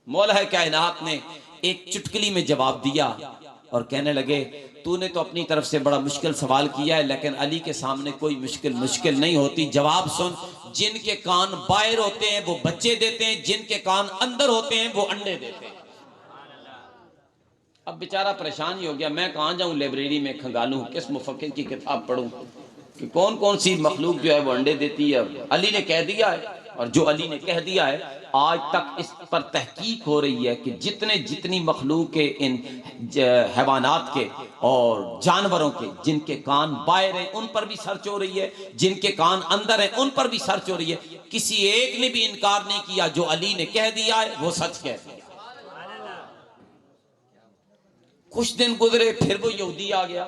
مولا کائنات نے ایک چٹکلی میں جواب دیا اور کہنے لگے تو نے تو اپنی طرف سے بڑا مشکل سوال کیا ہے، لیکن علی کے سامنے کوئی مشکل نہیں ہوتی۔ جواب سن، جن کے کان باہر ہوتے ہیں وہ بچے دیتے ہیں، جن کے کان اندر ہوتے ہیں وہ انڈے دیتے ہیں۔ اب بیچارہ پریشان ہی ہو گیا، میں کہاں جاؤں لائبریری میں کھنگالوں، کس مفکر کی کتاب پڑھوں کہ کون کون سی مخلوق جو ہے وہ انڈے دیتی ہے۔ علی نے کہہ دیا ہے، اور جو علی نے کہہ دیا ہے آج تک اس پر تحقیق ہو رہی ہے کہ جتنی مخلوق کے، ان حیوانات کے اور جانوروں کے جن کے کان باہر ہیں ان پر بھی سرچ ہو رہی ہے، جن کے کان اندر ہیں ان پر بھی سرچ ہو رہی ہے، کسی ایک نے بھی انکار نہیں کیا، جو علی نے کہہ دیا ہے وہ سچ کہہ دیا۔ کچھ دن گزرے، پھر وہ یہودی آ گیا۔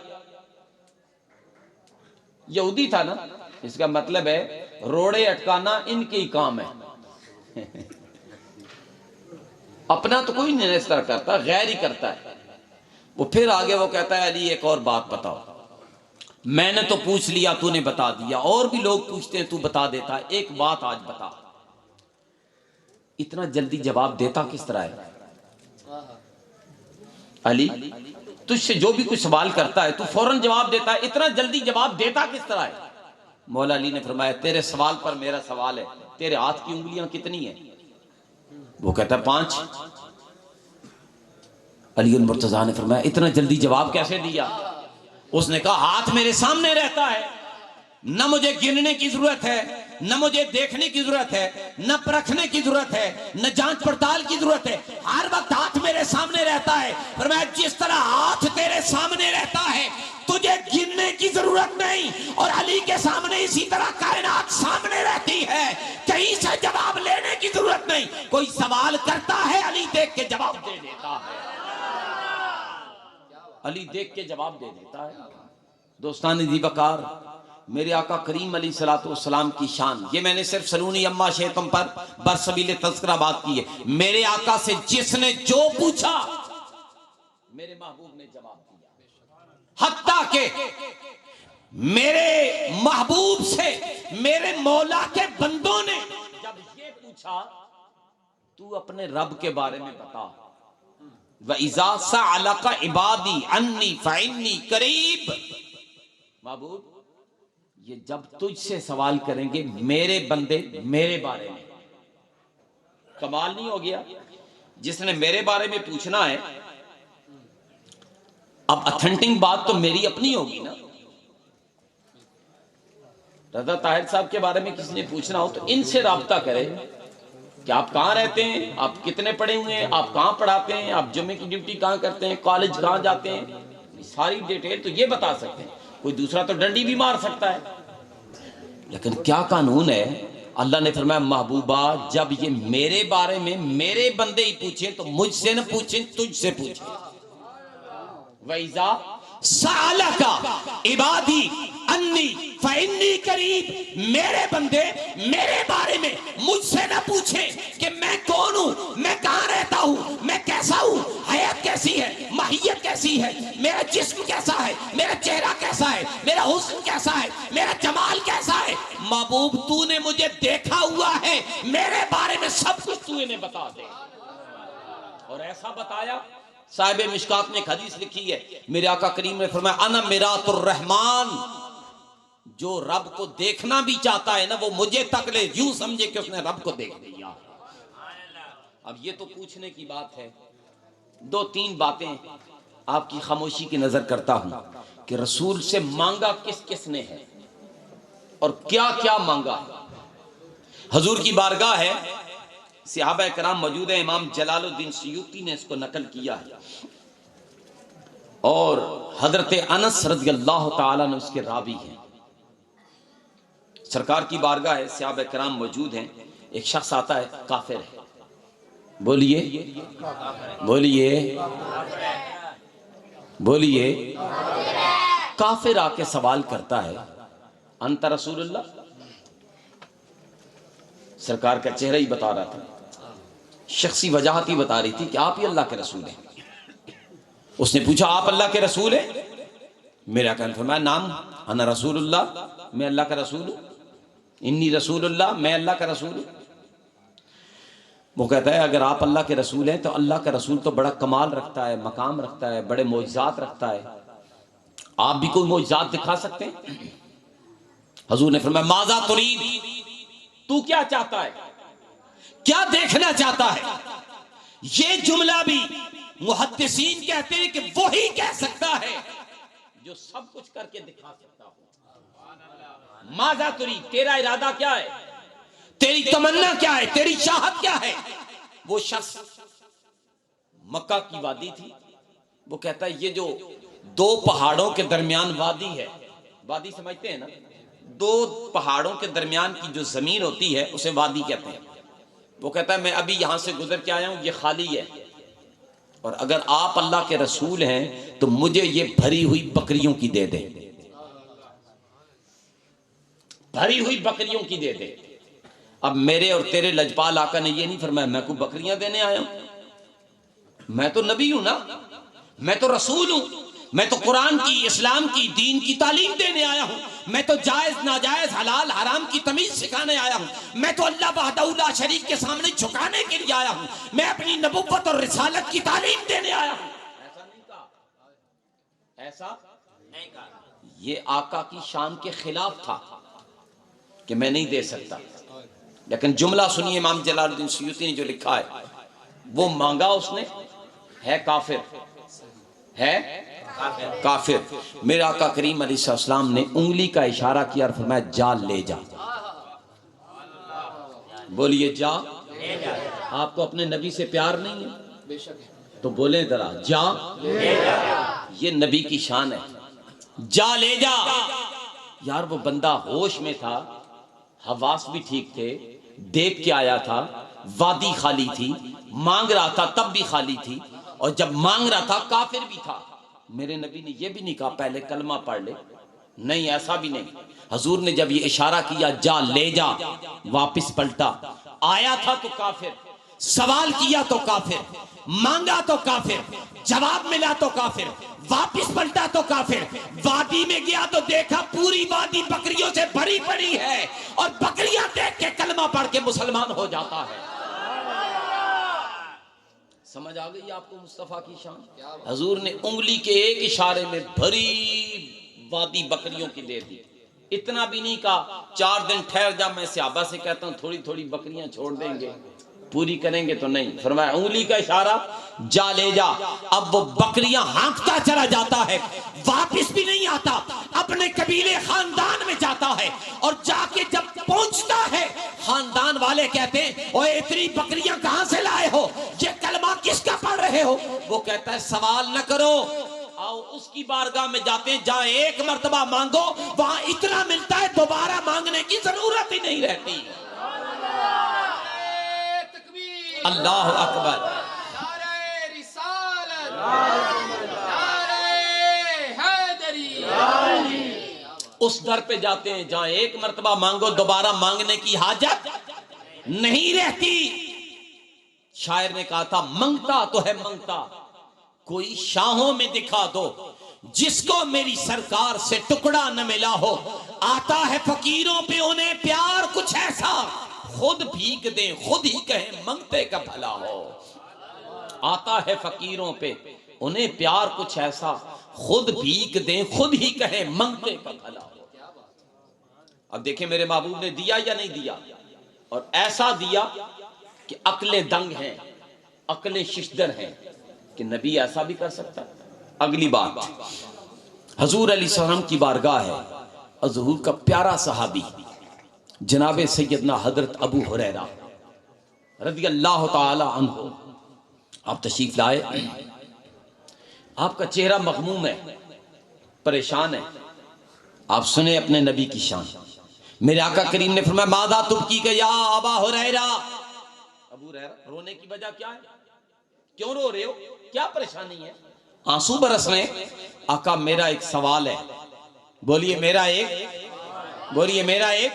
یہودی تھا نا، اس کا مطلب ہے روڑے اٹکانا ان کے ہی کام ہے، اپنا تو کوئی نہیں اس طرح کرتا، غیر ہی کرتا ہے۔ وہ پھر آگے وہ کہتا ہے علی ایک اور بات بتاؤ، میں نے تو پوچھ لیا تو نے بتا دیا، اور بھی لوگ پوچھتے ہیں تو بتا دیتا ہے، ایک بات آج بتا۔ اتنا جلدی جواب دیتا کس طرح ہے علی؟ تجھ سے جو بھی کوئی سوال کرتا ہے تو فوراً جواب دیتا ہے، اتنا جلدی جواب دیتا کس طرح ہے؟ مولا علی نے فرمایا تیرے سوال پر میرا سوال ہے، تیرے ہاتھ کی انگلیاں کتنی ہیں؟ وہ کہتا ہے 5۔ علی المرتضیٰ نے فرمایا اتنا جلدی جواب کیسے دیا؟ اس نے کہا ہاتھ میرے سامنے رہتا ہے، نہ مجھے گننے کی ضرورت ہے، نہ مجھے دیکھنے کی ضرورت ہے، نہ پرکھنے کی ضرورت ہے، نہ جانچ پڑتال کی ضرورت ہے، ہر وقت ہاتھ میرے سامنے رہتا ہے۔ فرمایا جس طرح ہاتھ تیرے سامنے رہتا ہے تجھے گننے کی ضرورت نہیں، اور علی کے سامنے اسی طرح کائنات سامنے رہتی ہے، کہیں سے جواب لینے کی ضرورت نہیں۔ کوئی سوال کرتا ہے علی دیکھ کے جواب دے دیتا ہے، علی دیکھ کے جواب دے دیتا ہے۔ دوستان دی وقار، میرے آقا کریم علیہ الصلوۃ والسلام کی شان، یہ میں نے صرف سلونی اما شیتم پر برسبیل تذکرہ بات کی ہے۔ میرے آقا سے جس نے جو پوچھا میرے محبوب نے جواب دیا، حتیٰ کہ میرے محبوب سے میرے مولا کے بندوں نے جب یہ پوچھا تو اپنے رب کے بارے میں بتا، وَإِذَا سَأَلَكَ عِبَادِي عَنِّي فَإِنِّي قَرِيبٌ، محبوب یہ جب تجھ سے سوال کریں گے میرے بندے میرے بارے میں، کمال نہیں ہو گیا؟ جس نے میرے بارے میں پوچھنا ہے، اب اتھینٹک بات تو میری اپنی ہوگی نا۔ رضا طاہر صاحب کے بارے میں کسی نے پوچھنا ہو تو ان سے رابطہ کرے کہ آپ کہاں رہتے ہیں، آپ کتنے پڑھے ہوئے ہیں، آپ کہاں پڑھاتے ہیں، آپ جمعے کی ڈیوٹی کہاں کرتے ہیں، کالج کہاں جاتے ہیں، ساری ڈیٹیل تو یہ بتا سکتے ہیں۔ کوئی دوسرا تو ڈنڈی بھی مار سکتا ہے، لیکن کیا قانون ہے؟ اللہ نے فرمایا محبوبہ جب یہ میرے بارے میں میرے بندے ہی پوچھیں تو مجھ سے نہ پوچھیں، تجھ سے پوچھیں۔ وَإِذَا سَأَلَكَ عِبَادِي عَنِّي فَإِنِّي قَرِيبٌ، میرے بندے میرے بارے میں مجھ سے نہ پوچھیں کہ میں کون ہوں، میں کہاں رہتا ہوں، میں کیسا ہوں، حیات کیسی ہے، ماہیت کیسی ہے، میرا جسم کیسا ہے، میرا چہرہ کیسا ہے، میرا حسن کیسا ہے، میرا جمال کیسا ہے۔ محبوب تو نے مجھے دیکھا ہوا ہے، میرے بارے میں سب کچھ تو انہیں بتا دے۔ اور ایسا بتایا، صاحب مشکات نے ایک حدیث لکھی ہے، میرے آقا کریم نے فرمایا انا میرات الرحمن، جو رب کو دیکھنا بھی چاہتا ہے نا وہ مجھے تک لے، یوں سمجھے کہ اس نے رب کو دیکھ لیا۔ اب یہ تو پوچھنے کی بات ہے، 2-3 باتیں آپ کی خاموشی کی نظر کرتا ہوں کہ رسول سے مانگا کس کس نے ہے اور کیا کیا مانگا۔ حضور کی بارگاہ ہے، صحابہ کرام موجود ہیں، امام جلال الدین سیوطی نے اس کو نقل کیا ہے، اور حضرت انس رضی اللہ تعالیٰ نے اس کے راوی ہیں۔ سرکار کی بارگاہ ہے، صحابہ کرام موجود ہیں، ایک شخص آتا ہے، کافر ہے، بولیے بولیے بولیے، کافر آ کے سوال کرتا ہے انت رسول اللہ؟ سرکار کا چہرہ ہی بتا رہا تھا، شخصی وجاہت ہی بتا رہی تھی کہ آپ ہی اللہ کے رسول ہیں۔ اس نے پوچھا آپ اللہ کے رسول ہیں؟ میرا کہنا فرمایا نام انا رسول اللہ، میں اللہ کا رسول ہوں، انی رسول اللہ، میں اللہ کا رسول ہوں۔ وہ کہتا ہے اگر آپ اللہ کے رسول ہیں تو اللہ کا رسول تو بڑا کمال رکھتا ہے، مقام رکھتا ہے، بڑے معجزات رکھتا ہے، آپ بھی کوئی معجزات دکھا سکتے ہیں؟ حضور نے فرمایا ماذا ترید، تو کیا چاہتا ہے، کیا دیکھنا چاہتا ہے؟ یہ جملہ بھی محدثین کہتے ہیں کہ وہی کہہ سکتا ہے جو سب کچھ کر کے دکھا سکتا ہو۔ ماذا ترید، تیرا ارادہ کیا ہے، تیری تمنا کیا ہے، تیری چاہت کیا ہے؟ وہ شخص مکہ کی وادی تھی، وہ کہتا ہے یہ جو 2 پہاڑوں کے درمیان وادی ہے، وادی سمجھتے ہیں نا، دو پہاڑوں کے درمیان کی جو زمین ہوتی ہے اسے وادی کہتے ہیں. وہ کہتا ہے میں ابھی یہاں سے گزر کے آیا ہوں، یہ خالی ہے، اور اگر آپ اللہ کے رسول ہیں تو مجھے یہ بھری ہوئی بکریوں کی دے دیں، بھری ہوئی بکریوں کی دے دیں. اب میرے اور تیرے لجپال آقا نے یہ نہیں فرمایا میں کو بکریاں دینے آیا ہوں، میں تو نبی ہوں نا، میں تو رسول ہوں، میں تو قرآن کی، اسلام کی، دین کی تعلیم دینے آیا ہوں، میں تو جائز ناجائز حلال حرام کی تمیز سکھانے آیا ہوں، میں تو اللہ وحدہ لا شریک کے سامنے جھکانے کے لیے آیا ہوں، میں اپنی نبوت اور رسالت کی تعلیم دینے آیا ہوں. ایسا نہیں کہا، ایسا نہیں کہا. یہ آقا کی شان کے خلاف تھا کہ میں نہیں دے سکتا. لیکن جملہ سنیے امام جلال الدین سیوطی نے جو لکھا ہے، وہ مانگا اس نے، ہے کافر، ہے کافر. میرے آقا کریم علیہ السلام نے انگلی کا اشارہ کیا اور فرمایا جا لے جا. بولیے جا. آپ کو اپنے نبی سے پیار نہیں ہے تو بولیں ذرا جا. یہ نبی کی شان ہے، جا لے جا. یار وہ بندہ ہوش میں تھا، حواس بھی ٹھیک تھے، دیکھ کے آیا تھا، وادی خالی تھی، مانگ رہا تھا تب بھی خالی تھی، اور جب مانگ رہا تھا کافر بھی تھا. میرے نبی نے یہ بھی نہیں کہا پہلے کلمہ پڑھ لے، نہیں، ایسا بھی نہیں. حضور نے جب یہ اشارہ کیا جا لے جا، واپس پلٹا. آیا تھا تو کافر، سوال کیا تو کافر، مانگا تو کافر، جواب ملا تو کافر، واپس پلٹا تو کافر. وادی میں گیا تو دیکھا پوری وادی بکریوں سے بھری پڑی ہے، اور بکریاں دیکھ کے کلمہ پڑھ کے مسلمان ہو جاتا ہے. سمجھ آ گئی آپ کو مصطفیٰ کی شان؟ حضور نے انگلی کے ایک اشارے میں بھری وادی بکریوں کی دے دی. اتنا بھی نہیں کہا 4 دن ٹھہر جا، میں صحابہ سے کہتا ہوں تھوڑی تھوڑی بکریاں چھوڑ دیں گے، پوری کریں گے تو نہیں. فرمایا انگلی کا اشارہ جا لے جا. اب وہ بکریاں ہانکتا چلا جاتا ہے، واپس بھی نہیں آتا، اپنے قبیلے خاندان میں جاتا ہے، اور جا کے جب پہنچتا ہے خاندان والے کہتے ہیں اوے اتنی بکریاں کہاں سے لائے ہو، یہ کلمہ کس کا پڑھ رہے ہو؟ وہ کہتا ہے سوال نہ کرو، آؤ اس کی بارگاہ میں جاتے ہیں، جہاں ایک مرتبہ مانگو وہاں اتنا ملتا ہے دوبارہ مانگنے کی ضرورت ہی نہیں رہتی. اللہ اکبر. نعرہ رسالت، نعرہ حیدری. اس در پہ جاتے ہیں جہاں ایک مرتبہ مانگو دوبارہ مانگنے کی حاجت نہیں رہتی. شاعر نے کہا تھا منگتا تو ہے منگتا، کوئی شاہوں میں دکھا دو، جس کو میری سرکار سے ٹکڑا نہ ملا ہو. آتا ہے فقیروں پہ انہیں پیار کچھ ایسا، خود بھیگ دیں خود ہی کہیں منگتے کا بھلا ہو. آتا ہے فقیروں پہ انہیں پیار کچھ ایسا، خود بھیگ دیں خود ہی کہیں منگتے کا بھلا ہو. اب دیکھیں میرے محبوب نے دیا یا نہیں دیا، اور ایسا دیا کہ عقلیں دنگ ہیں، عقلیں ششدر ہیں کہ نبی ایسا بھی کر سکتا ہے. اگلی بات، حضور علیہ السلام کی بارگاہ ہے، حضور کا پیارا صحابی جناب سیدنا حضرت ابو ہریرہ رضی اللہ تعالی عنہ آپ تشریف لائے. آپ کا چہرہ مغموم ہے، پریشان ہے. آپ سنیں اپنے نبی کی شان. میرے آقا کریم نے فرمایا ماذا تبکی کا یا ابا ہریرہ. ابو ہریرہ رونے کی وجہ کیا ہے؟ کیوں رو رہے ہو؟ کیا پریشانی ہے؟ آنسو برس رہے ہیں. آقا میرا ایک سوال ہے. بولیے میرا ایک، بولیے میرا ایک.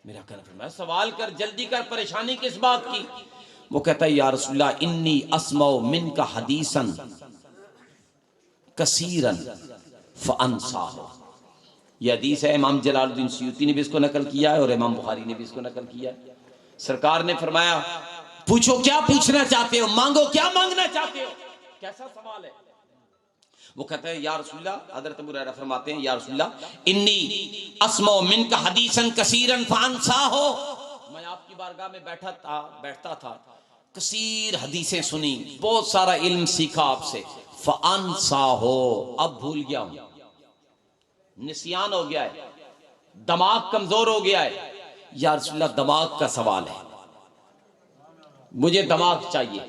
میرا آقا نے فرمایا سوال کر، جلدی کر، پریشانی کس بات کی؟ وہ کہتا ہے یا رسول اللہ انی اسمع منک حدیثا کثیرا فانساہ. یہ حدیث ہے، امام جلال الدین سیوطی نے بھی اس کو نقل کیا ہے اور امام بخاری نے بھی اس کو نقل کیا ہے. سرکار نے فرمایا پوچھو کیا پوچھنا چاہتے ہو، مانگو کیا مانگنا چاہتے ہو. کیسا سوال ہے؟ وہ کہتا ہے یا رسول اللہ، حضرت ابو ہریرہ فرماتے ہیں یا رسول اللہ انی اسمع منک حدیثا کثیرا فانساہ. میں آپ کی بارگاہ میں بیٹھتا تھا، کثیر حدیثیں سنی، بہت سارا علم سیکھا آپ سے، فانساہ، اب بھول گیا ہوں، نسیان ہو گیا ہے، دماغ کمزور ہو گیا ہے. یا رسول اللہ دماغ کا سوال ہے، مجھے دماغ چاہیے.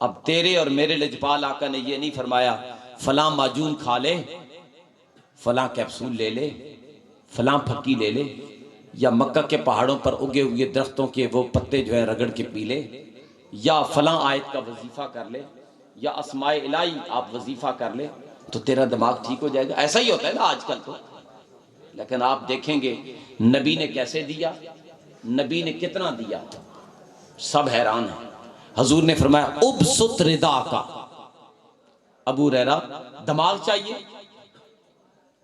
اب تیرے اور میرے لجپال آقا نے یہ نہیں فرمایا فلاں معجون کھا لے، فلاں کیپسول لے لے، فلاں پھکی لے لے، یا مکہ کے پہاڑوں پر اگے ہوئے درختوں کے وہ پتے جو ہے رگڑ کے پی لے، یا فلاں آیت کا وظیفہ کر لے، یا اسماء الہی آپ وظیفہ کر لے تو تیرا دماغ ٹھیک ہو جائے گا. ایسا ہی ہوتا ہے نا آج کل تو. لیکن آپ دیکھیں گے نبی نے کیسے دیا، نبی نے کتنا دیا، سب حیران ہیں. حضور نے فرمایا ابسط ردا کا. ابو ہریرہ دماغ چاہیے،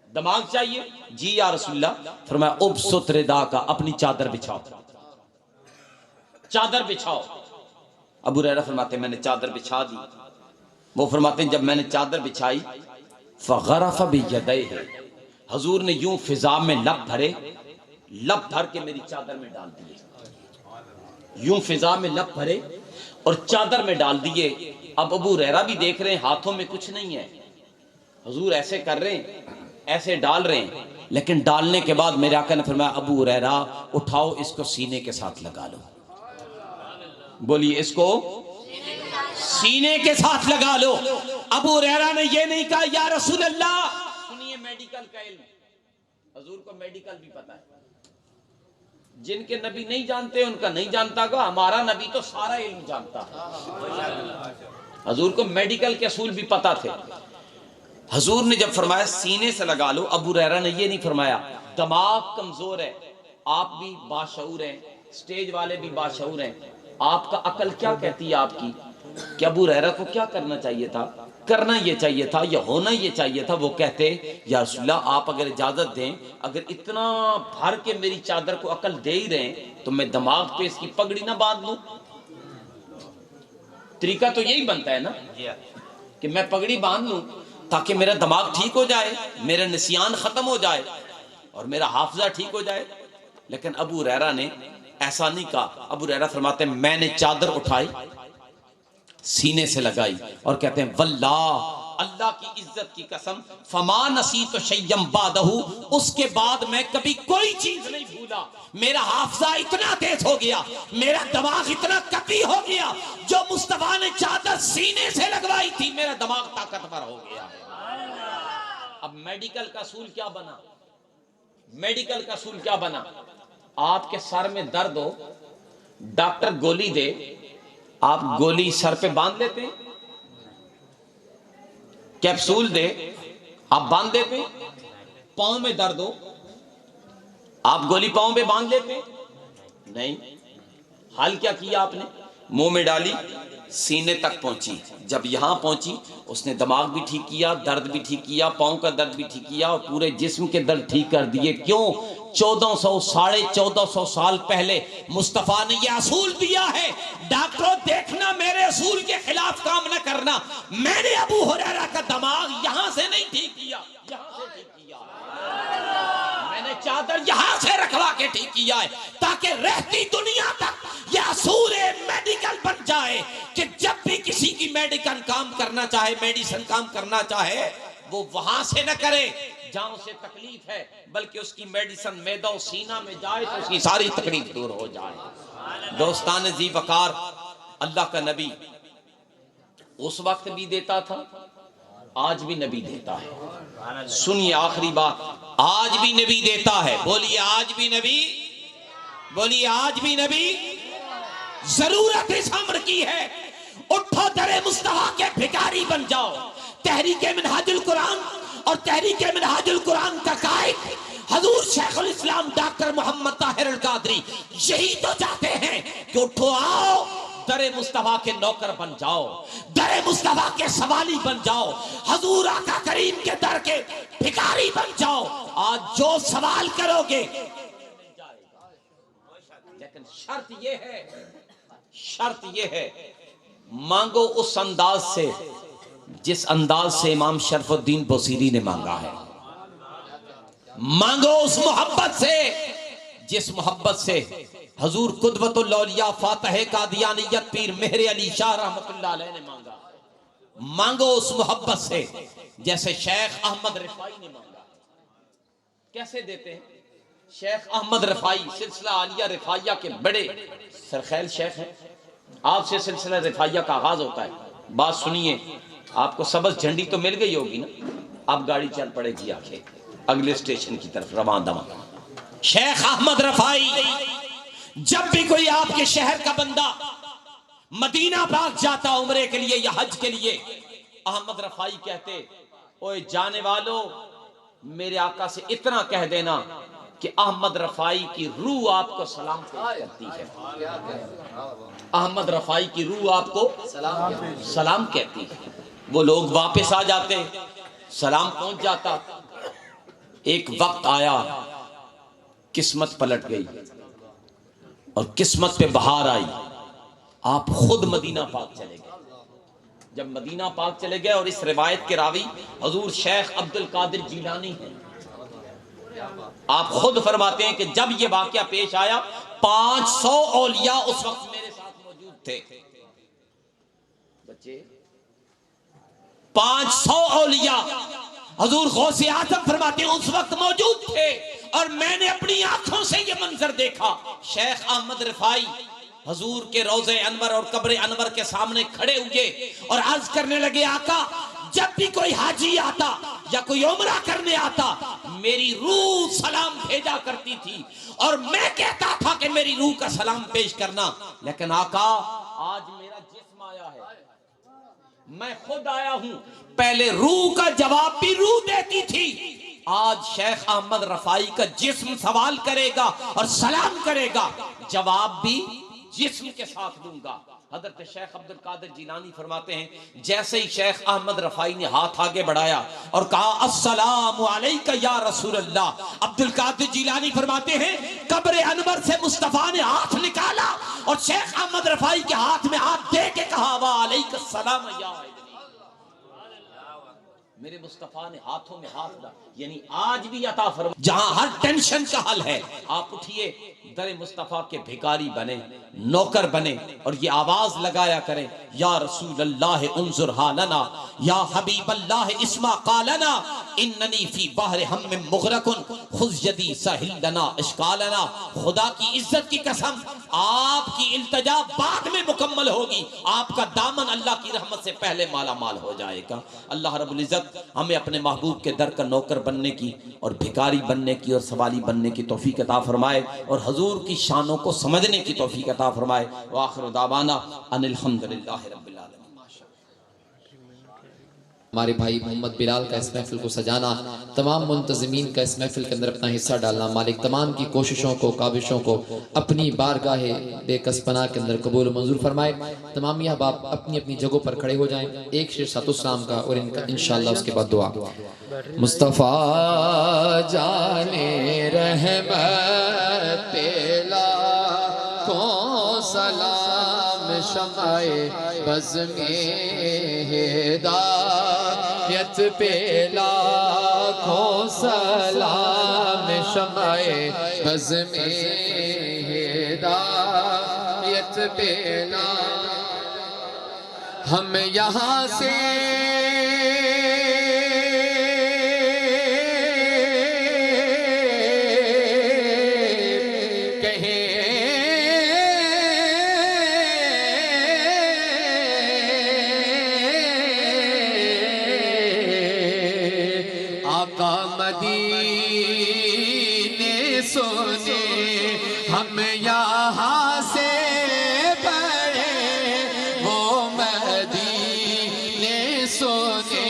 دماغ چاہیے؟ جی یا رسول اللہ. فرمایا ابسط ردا کا، اپنی چادر بچھاؤ، چادر بچھاؤ. ابو ہریرہ فرماتے ہیں میں نے چادر بچھا دی. وہ فرماتے ہیں جب میں نے چادر بچھائی فغرف بیدیہ، حضور نے یوں فضا میں لب بھرے، لب بھر کے میری چادر میں ڈال دیے، یوں فضا میں لب بھرے اور چادر میں ڈال دیے. اب ابو ہریرہ بھی دیکھ رہے ہیں ہاتھوں میں کچھ نہیں ہے، حضور ایسے کر رہے ہیں، ایسے ڈال رہے ہیں، لیکن ڈالنے کے بعد میرے آقا نے فرمایا ابو ہریرہ اٹھاؤ اس کو سینے کے ساتھ لگا لو. بولیے اس کو سینے کے ساتھ لگا لو. ابو ہریرہ نے یہ نہیں کہا یا رسول اللہ. سنیے میڈیکل کا علم، حضور کو میڈیکل بھی پتا ہے. جن کے نبی نہیں جانتے ان کا نہیں جانتا گا، ہمارا نبی تو سارا علم جانتا ہے. حضور کو میڈیکل کے اصول بھی پتا تھے. حضور نے جب فرمایا سینے سے لگا لو، ابو ہریرہ نے یہ نہیں فرمایا دماغ کمزور ہے، آپ بھی باشعور ہیں، سٹیج والے بھی باشعور ہیں، آپ کا عقل کیا کہتی ہے آپ کی؟ کہ ابو ہریرہ کو کیا کرنا چاہیے تھا؟ کرنا یہ چاہیے تھا یا ہونا یہ چاہیے تھا وہ کہتے یا رسول اللہ آپ اگر اجازت دیں، اگر اتنا بھر کے میری چادر کو عقل دے ہی رہے ہیں تو میں دماغ پہ اس کی پگڑی نہ باندھ لوں. طریقہ تو یہی بنتا ہے نا کہ میں پگڑی باندھ لوں تاکہ میرا دماغ ٹھیک ہو جائے، میرا نسیان ختم ہو جائے اور میرا حافظہ ٹھیک ہو جائے. لیکن ابو ہریرہ نے ایسا نہیں کہا. ابو ہریرہ فرماتے ہیں میں نے چادر اٹھائی، سینے سے لگائی اور کہتے ہیں واللہ، اللہ کی عزت کی قسم، فما نسیت شیئا بعدہ، اس کے بعد میں کبھی کوئی چیز نہیں بھولا. میرا حافظہ اتنا تیز ہو گیا، میرا دماغ اتنا قوی ہو گیا، جو مصطفیٰ نے چادر سینے سے لگوائی تھی میرا دماغ طاقتور ہو گیا. اب میڈیکل کا اصول کیا بنا؟ میڈیکل کا اصول کیا بنا؟ آپ کے سر میں درد ہو، ڈاکٹر گولی دے، آپ گولی سر پہ باندھ لیتے ہیں؟ کیپسول دے آپ باندھ دیتے ہیں؟ پاؤں میں درد ہو آپ گولی پاؤں پہ باندھ لیتے ہیں؟ نہیں. حل کیا کیا آپ نے؟ منہ میں ڈالی، سینے تک پہنچی. جب یہاں پہنچی اس نے دماغ بھی ٹھیک کیا، درد بھی ٹھیک کیا، پاؤں کا درد بھی ٹھیک کیا اور پورے جسم کے درد ٹھیک کر دیے. کیوں؟ 1400 سال پہلے مصطفیٰ نے یہ اصول دیا ہے. ڈاکٹروں دیکھنا میرے اصول کے خلاف کام نہ کرنا. میں نے ابو ہریرہ کا دماغ یہاں سے نہیں ٹھیک کیا، یہاں سے ٹھیک کیا. میں نے چادر یہاں سے رکھوا کے ٹھیک کیا ہے تاکہ رہتی دنیا تک یہ اصول میڈیکل بن جائے کہ جب بھی کسی کی میڈیکل کام کرنا چاہے، میڈیسن کام کرنا چاہے، وہ وہاں سے نہ کرے جہاں اسے تکلیف ہے، بلکہ اس کی میڈیسن معدہ و سینہ میں جائے تو اس کی ساری تکلیف دور ہو جائے. دوستان ذی وقار، اللہ کا نبی اس وقت بھی دیتا تھا، آج بھی نبی دیتا ہے. سنیے آخری بات، آج بھی نبی دیتا ہے. بولیے آج بھی نبی، بولیے آج بھی نبی. ضرورت اس امر کی ہے اٹھو در مصطفیٰ کے بھکاری بن جاؤ. تحریک منہاج القرآن اور تحریک منہاج القرآن کا قائد حضور شیخ الاسلام ڈاکٹر محمد طاہر القادری یہی تو چاہتے ہیں کہ اٹھو آؤ در مصطفیٰ کے نوکر بن جاؤ، در مصطفیٰ کے سوالی بن جاؤ، حضور آقا کریم کے در کے بھکاری بن جاؤ. آج جو سوال کرو گے لیکن شرط یہ ہے مانگو اس انداز سے جس انداز سے امام شرف الدین بصیری نے مانگا ہے. مانگو اس محبت سے جس محبت سے حضور قدوۃ الاولیاء فاتح قادیانیت پیر مہر علی شاہ رحمۃ اللہ علیہ نے مانگا. مانگو اس محبت سے جیسے شیخ احمد رفاعی نے مانگا. کیسے دیتے ہیں؟ شیخ احمد رفاعی سلسلہ عالیہ رفاعیہ کے بڑے سرخیل شیخ ہیں. آپ سے سلسلہ رفاعیہ کا آغاز ہوتا ہے. بات سنیے، آپ کو سبز جھنڈی تو مل گئی ہوگی نا، اب گاڑی چل پڑے گی آگے. اگلے اسٹیشن کی طرف رواں دواں۔ شیخ احمد رفاعی، جب بھی کوئی آپ کے شہر کا بندہ مدینہ پاک جاتا عمرے کے لیے یا حج کے لیے، احمد رفاعی کہتے اوے جانے والو میرے آقا سے اتنا کہہ دینا کہ احمد رفاعی کی روح آپ کو سلام پیش کرتی ہے، احمد رفاعی کی روح آپ کو سلام کہتی ہے۔ وہ لوگ واپس آ جاتے، سلام پہنچ جاتا۔ ایک وقت آیا قسمت پلٹ گئی اور قسمت پہ بہار آئی، آپ خود مدینہ پاک چلے گئے۔ جب مدینہ پاک چلے گئے، اور اس روایت کے راوی حضور شیخ عبد القادر جیلانی ہیں، آپ خود فرماتے ہیں کہ جب یہ واقعہ پیش آیا 500 اولیاء اس وقت میرے ساتھ موجود تھے۔ بچے 500 اولیاء حضور غوث اعظم فرماتے ہیں اس وقت موجود تھے، اور میں نے اپنی آنکھوں سے یہ منظر دیکھا۔ شیخ احمد رفاعی حضور کے روضہ انور اور قبر انور کے سامنے کھڑے ہوئے اور عرض کرنے لگے آقا جب بھی کوئی حاجی آتا یا کوئی عمرہ کرنے آتا میری روح سلام بھیجا کرتی تھی، اور میں کہتا تھا کہ میری روح کا سلام پیش کرنا، لیکن آقا آج میرا جسم آیا ہے، میں خود آیا ہوں، پہلے روح کا جواب بھی روح دیتی تھی، آج شیخ احمد رفاعی کا جسم سوال کرے گا اور سلام کرے گا، جواب بھی جسم کے ساتھ دوں گا۔ حضرت شیخ عبد القادر جیلانی فرماتے ہیں جیسے ہی شیخ احمد رفاعی نے ہاتھ آگے بڑھایا اور کہا السلام علیکہ یا رسول اللہ، عبد القادر جیلانی فرماتے ہیں قبر انور سے مصطفیٰ نے ہاتھ نکالا اور شیخ احمد رفاعی کے ہاتھ میں ہاتھ دے کے کہا وعلیکہ السلام یا ابنی۔ میرے مصطفیٰ نے ہاتھوں میں ہاتھ ڈالا، یعنی آج بھی عطا فرما، جہاں ہر ٹینشن کا حل ہے آپ اٹھئے در مصطفیٰ کے بھکاری بنے، نوکر بنے، اور یہ آواز لگایا کریں یا رسول اللہ انظر حالنا، یا حبیب اللہ اسمع قالنا، اننی فی بحر ہم مغرق خذ یدی سہل لنا اشکالنا۔ خدا کی عزت کی قسم آپ کی التجا بعد میں مکمل ہوگی، آپ کا دامن اللہ کی رحمت سے پہلے مالا مال ہو جائے گا۔ اللہ رب العزت ہمیں اپنے محبوب کے در کا نوکر بننے کی اور بھکاری بننے کی اور سوالی بننے کی توفیق عطا فرمائے، اور حضور کی شانوں کو سمجھنے کی توفیق عطا فرمائے۔ وآخر دعوانا ان الحمدللہ رب العالمین۔ ہمارے بھائی محمد بلال کا اس محفل کو سجانا، تمام منتظمین کا اس محفل کے اندر اپنا حصہ ڈالنا، مالک تمام کی کوششوں کو کاوشوں کو اپنی بارگاہ بے کس پناہ کے اندر قبول و منظور فرمائے۔ تمام احباب اپنی اپنی جگہوں پر کھڑے ہو جائیں، ایک شعر سات اسلام کا اور انشاءاللہ اس کے بعد دعا۔ مصطفیٰ جانے رحمت پیلا کو سلام شمع بز میں ہدایت پیلا کو سلام شمع بز میں ہدایت پیلا، ہم یہاں سے مدینے سونے، ہم یہاں سے بڑے وہ مدینے سونے،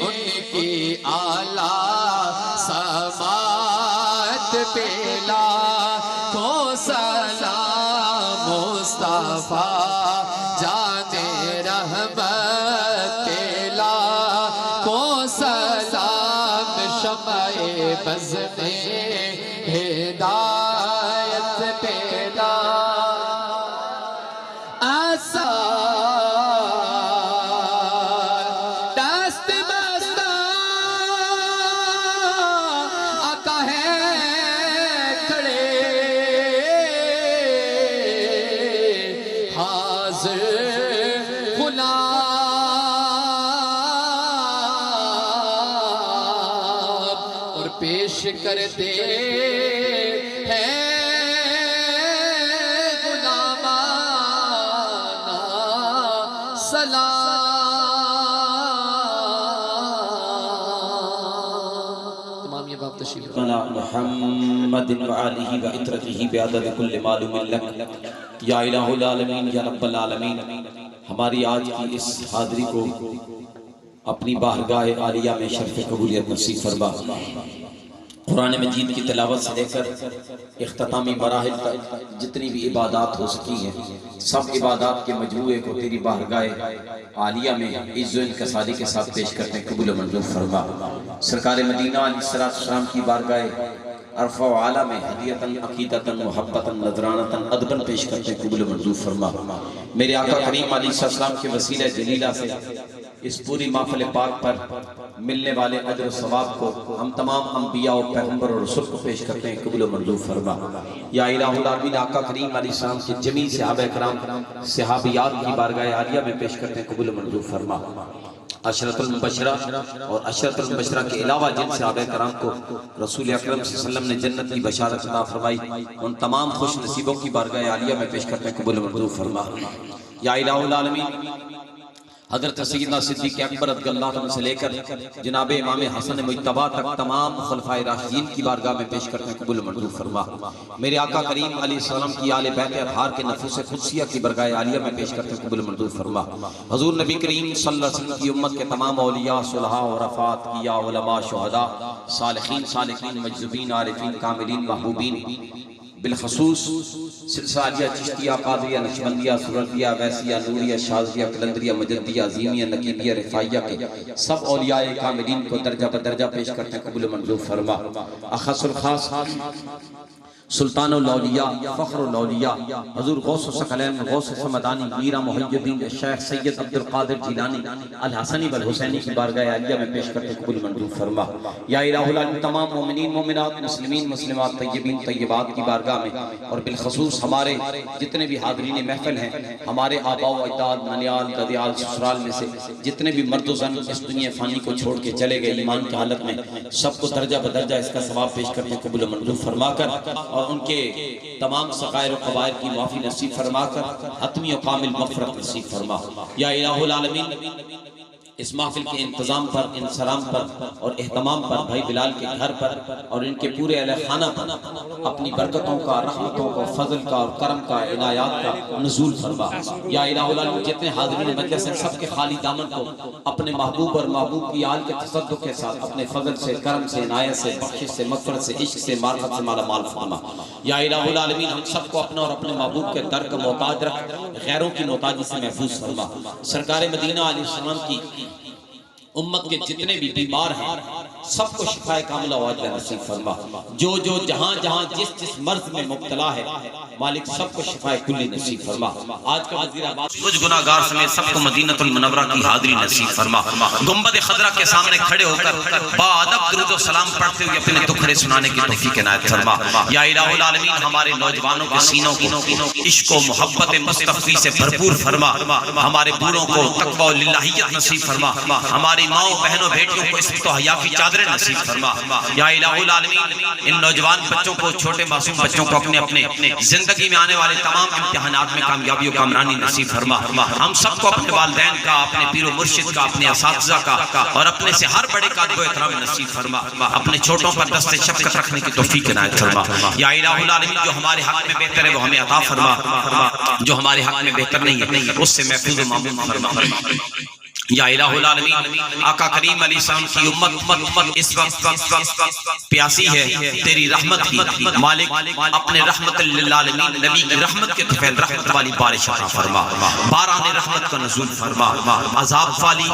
ان کی اعلیٰ سماعت پیلا کو سلام مصطفیٰ جانے رحمت پیلا کو سلام شمع بز میں ہدایت پیدا، آسان دست مستان آقا ہے کھڑے، حاضر غلام اور پیش کرتے ہیں غلامانہ سلام۔ تمام محمد وآلہ وعطرتہ بعدد کل معلوم لک یا الہ العالمین یا رب العالمین، ہماری آج کی اس حاضری کو اپنی بارگاہ عالیہ میں شرف قبولیت نصیب فرما۔ قرآن مجید کی تلاوت سے لے کر اختتامی مراحل تک جتنی بھی عبادات ہو سکی ہیں، سب عبادات کے مجموعے کو تیری بارگاہ عالیہ میں عز و انکساری کے ساتھ پیش کرتے ہیں، قبول و منظور فرما۔ سرکار مدینہ علیہ السلام کی بارگاہ عرفہ و عالیٰ میں ہدیتاً عقیدتاً محبتاً نذرانتاً ادباً پیش کرتے ہیں، قبول و منظور فرما۔ میرے آقا کریم علیہ السلام کے وسیلہ جلیلہ سے اس پوری محفل پاک پر ملنے والے اجر و ثواب کو ہم تمام انبیاء و پیغمبر اور رسول کو پیش کرتے ہیں، قبول و منظور فرما۔ یا الہ العالمین، آقا کریم علیہ السلام کے جمیع صحابہ کرام صحابیات کی بارگاہ عالیہ میں پیش کرتے ہیں، قبول و منظور فرما۔ عشرۃ المبشرہ اور عشرۃ المبشرہ کے علاوہ جن صحابہ کرام کو رسول اکرم صلی اللہ علیہ وسلم نے جنت کی بشارت عطا فرمائی، ان تمام خوش نصیبوں کی بارگاہ عالیہ میں پیش کرتے ہیں، قبول و منظور فرما۔ یا الہ العالمین، حضرت سیدنا صدیق اکبر رضی اللہ عنہ سے لے کر جناب امام حسن مجتبی تک تمام خلفائے راشدین کی بارگاہ میں پیش کرتے ہیں، قبول و منظور فرما۔ میرے آقا کریم علیہ السلام کی آل بیت اطہار کے نفوس قدسیہ کی بارگاہ عالیہ میں پیش کرتے ہیں، قبول و منظور فرما۔ حضور نبی کریم صلی اللہ علیہ وسلم کی امت کے تمام اولیاء، صلحاء اور رفات کیا، علماء، شہداء، صالحین، صالحین، مجذوبین، عارفین، کاملین، محبوبین، بالخصوص سلسلہ عالیہ، چشتیہ، قادریہ، نقشبندیہ، سرردیہ، ویسیہ، نوریہ، شاذلیہ، قلندریہ، مجدیہ، عظیمیہ، نقیبیہ، رفاعیہ کے سب اولیاء کاملین کو درجہ بدرجہ پیش کرتے ہیں، قبول و منظور فرما۔ اخص الخاص سلطان الاولیاء، فخر الاولیاء، حضور غوث الثقلین، غوث السمدانی، میرا محی الدین شیخ سید عبد القادر جیلانی الحسنی والحسینی کی بارگاہ عالیہ میں پیش کرتے ہیں، قبول منظور فرما۔ یا الہ العالمین، تمام مومنین، مومنات، مسلمین، مسلمات، طیبین، طیبات کی بارگاہ میں اور بالخصوص ہمارے جتنے بھی حاضرین محفل ہیں، ہمارے آباء و اجداد، ننیال، ددیال، سسرال میں سے جتنے بھی مرد و زن اس دنیا فانی کو چھوڑ کے چلے گئے ایمان کی حالت میں، سب کو درجہ بدرجہ اس کا ثواب پیش کرتے ہیں، قبول منظور فرما کر، اور ان کے تمام سقائر و قبائر کی معافی نصیب فرما کر حتمی و کامل مغفرت نصیب فرما۔ یا الہ العالمین، اس محفل کے انتظام پر، انسلام پر اور اہتمام پر بھائی بلال کے گھر پر اور ان کے پورے اہل خانہ پر اپنی برکتوں کا، رحمتوں کا، فضل کا اور کرم کا، عنایات کا نزول فرما۔ یا الہ العالمین، جتنے حاضرین مجلس ہیں سب کے خالی دامن کو اپنے محبوب اور محبوب کی آل کے تصدق کے ساتھ اپنے فضل سے، کرم سے، عنایت سے، بخشش سے، مغفرت سے، عشق سے، معرفت سے مالا مال فرما۔ یا الہ العالمین، ہم سب کو اپنا اور اپنے محبوب کے در کا محتاج رکھ، غیروں کی محتاجی سے محفوظ فرما۔ سرکار مدینہ علیہ السلام کی امت کے جتنے بھی بیمار ہیں سب کو شفائے کاملہ و عاجلہ نصیب فرما۔ جو جہاں جہاں جس جس مرض میں مبتلا ہے مالک سب کو شفائے کلی نصیب فرما۔ آج کا وزیر آباد کچھ گناہگار سمیت سب کو مدینہ المنورہ کی حاضری نصیب فرما۔ گنبد خضرا کے سامنے کھڑے ہو کر باادب درود و سلام پڑھتے ہوئے اپنے دکھڑے سنانے کی توفیق عنایت فرما۔ یا الہ العالمین، ہمارے نوجوانوں کے سینوں کو عشق و محبت مصطفی سے بھرپور فرما۔ ہمارے بوڑھوں کو تقوی و للہیت نصیب فرما۔ ہماری ماؤں، بہنوں، بیٹیوں کو عصمت و حیا کی چادریں نصیب فرما۔ یا الہ العالمین، ان نوجوان بچوں کو، چھوٹے معصوم بچوں کو اپنے زندگی میں آنے والے تمام امتحانات میں کامیابی و کامرانی نصیب فرما۔ ہم سب کو اپنے والدین کا، اپنے پیر و مرشد کا، اپنے اساتذہ کا اور اپنے سے ہر بڑے کا ادب و احترام نصیب فرما۔ اپنے چھوٹوں پر دست شفقت رکھنے کی توفیق عنایت فرما۔ یا الہ العالمین، جو ہمارے حق میں بہتر ہے وہ ہمیں عطا فرما، جو ہمارے حق میں بہتر نہیں ہے اس سے محفوظ و معمون فرما۔ یا الہ العالمین، آقا کریم علیہ السلام کی امت اس وقت پیاسی ہے تیری رحمت کی، مالک اپنے رحمت للعالمین نبی کی رحمت کے طفیل رحمت والی بارش عطا فرما، باران رحمت کا نزول فرما، عذاب والی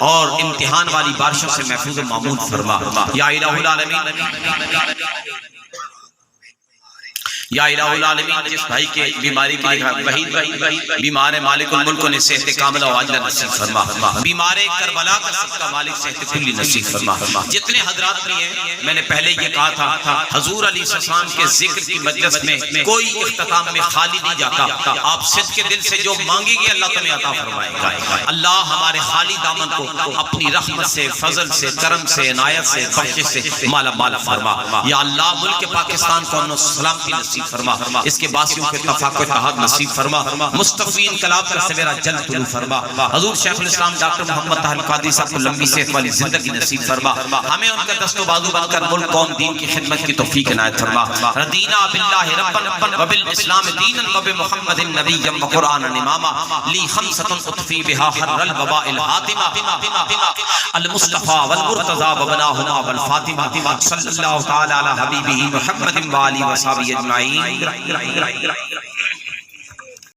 اور امتحان والی بارشوں سے محفوظ و معمون فرما۔ یا الہ العالمین، یا الہ العالمین، جس بھائی کے بیماری کی وحید بیمار مالک الملک نے صحت کاملہ و عاجلہ نصیب فرما۔ بیمار کربلا کا صدقہ مالک صحت کلی نصیب فرما۔ جتنے حضرات بھی ہیں، میں نے پہلے یہ کہا تھا حضور علیہ السلام کے ذکر کی مجلس میں کوئی اختتام میں خالی نہیں جاتا۔ آپ صدق کے دل سے جو مانگیں گے اللہ تمہیں عطا فرمائے گا۔ اللہ ہمارے خالی دامن کو اپنی رحمت سے، فضل سے، کرم سے، عنایت سے، بخشش سے مالا مال فرما۔ یا اللہ، ملک پاکستان کو امن و سلامتی نصیب نصیب فرما، اس کے باسیوں کے اتفاق و اتحاد نصیب فرما، مستفین کلام کا سویرا جلد طلوع فرما، حضور شیخ الاسلام ڈاکٹر محمد طاہر القادری صاحب کو لمبی صحت والی زندگی نصیب فرما، ہمیں ان کا دست و بازو بن کر ملک قوم دین کی خدمت کی توفیق عنایت فرما، رضینا باللہ ربا وبالاسلام دینا وبمحمد نبیا وقرآنا اماما، لی خمسۃ اطفی بہا حر الوباء الحاتمہ، المصطفى والمرتضى وبناهما والفاطمہ، صلی اللہ تعالی علی حبیبہ محمد وآلہ وصحبہ اجمعین.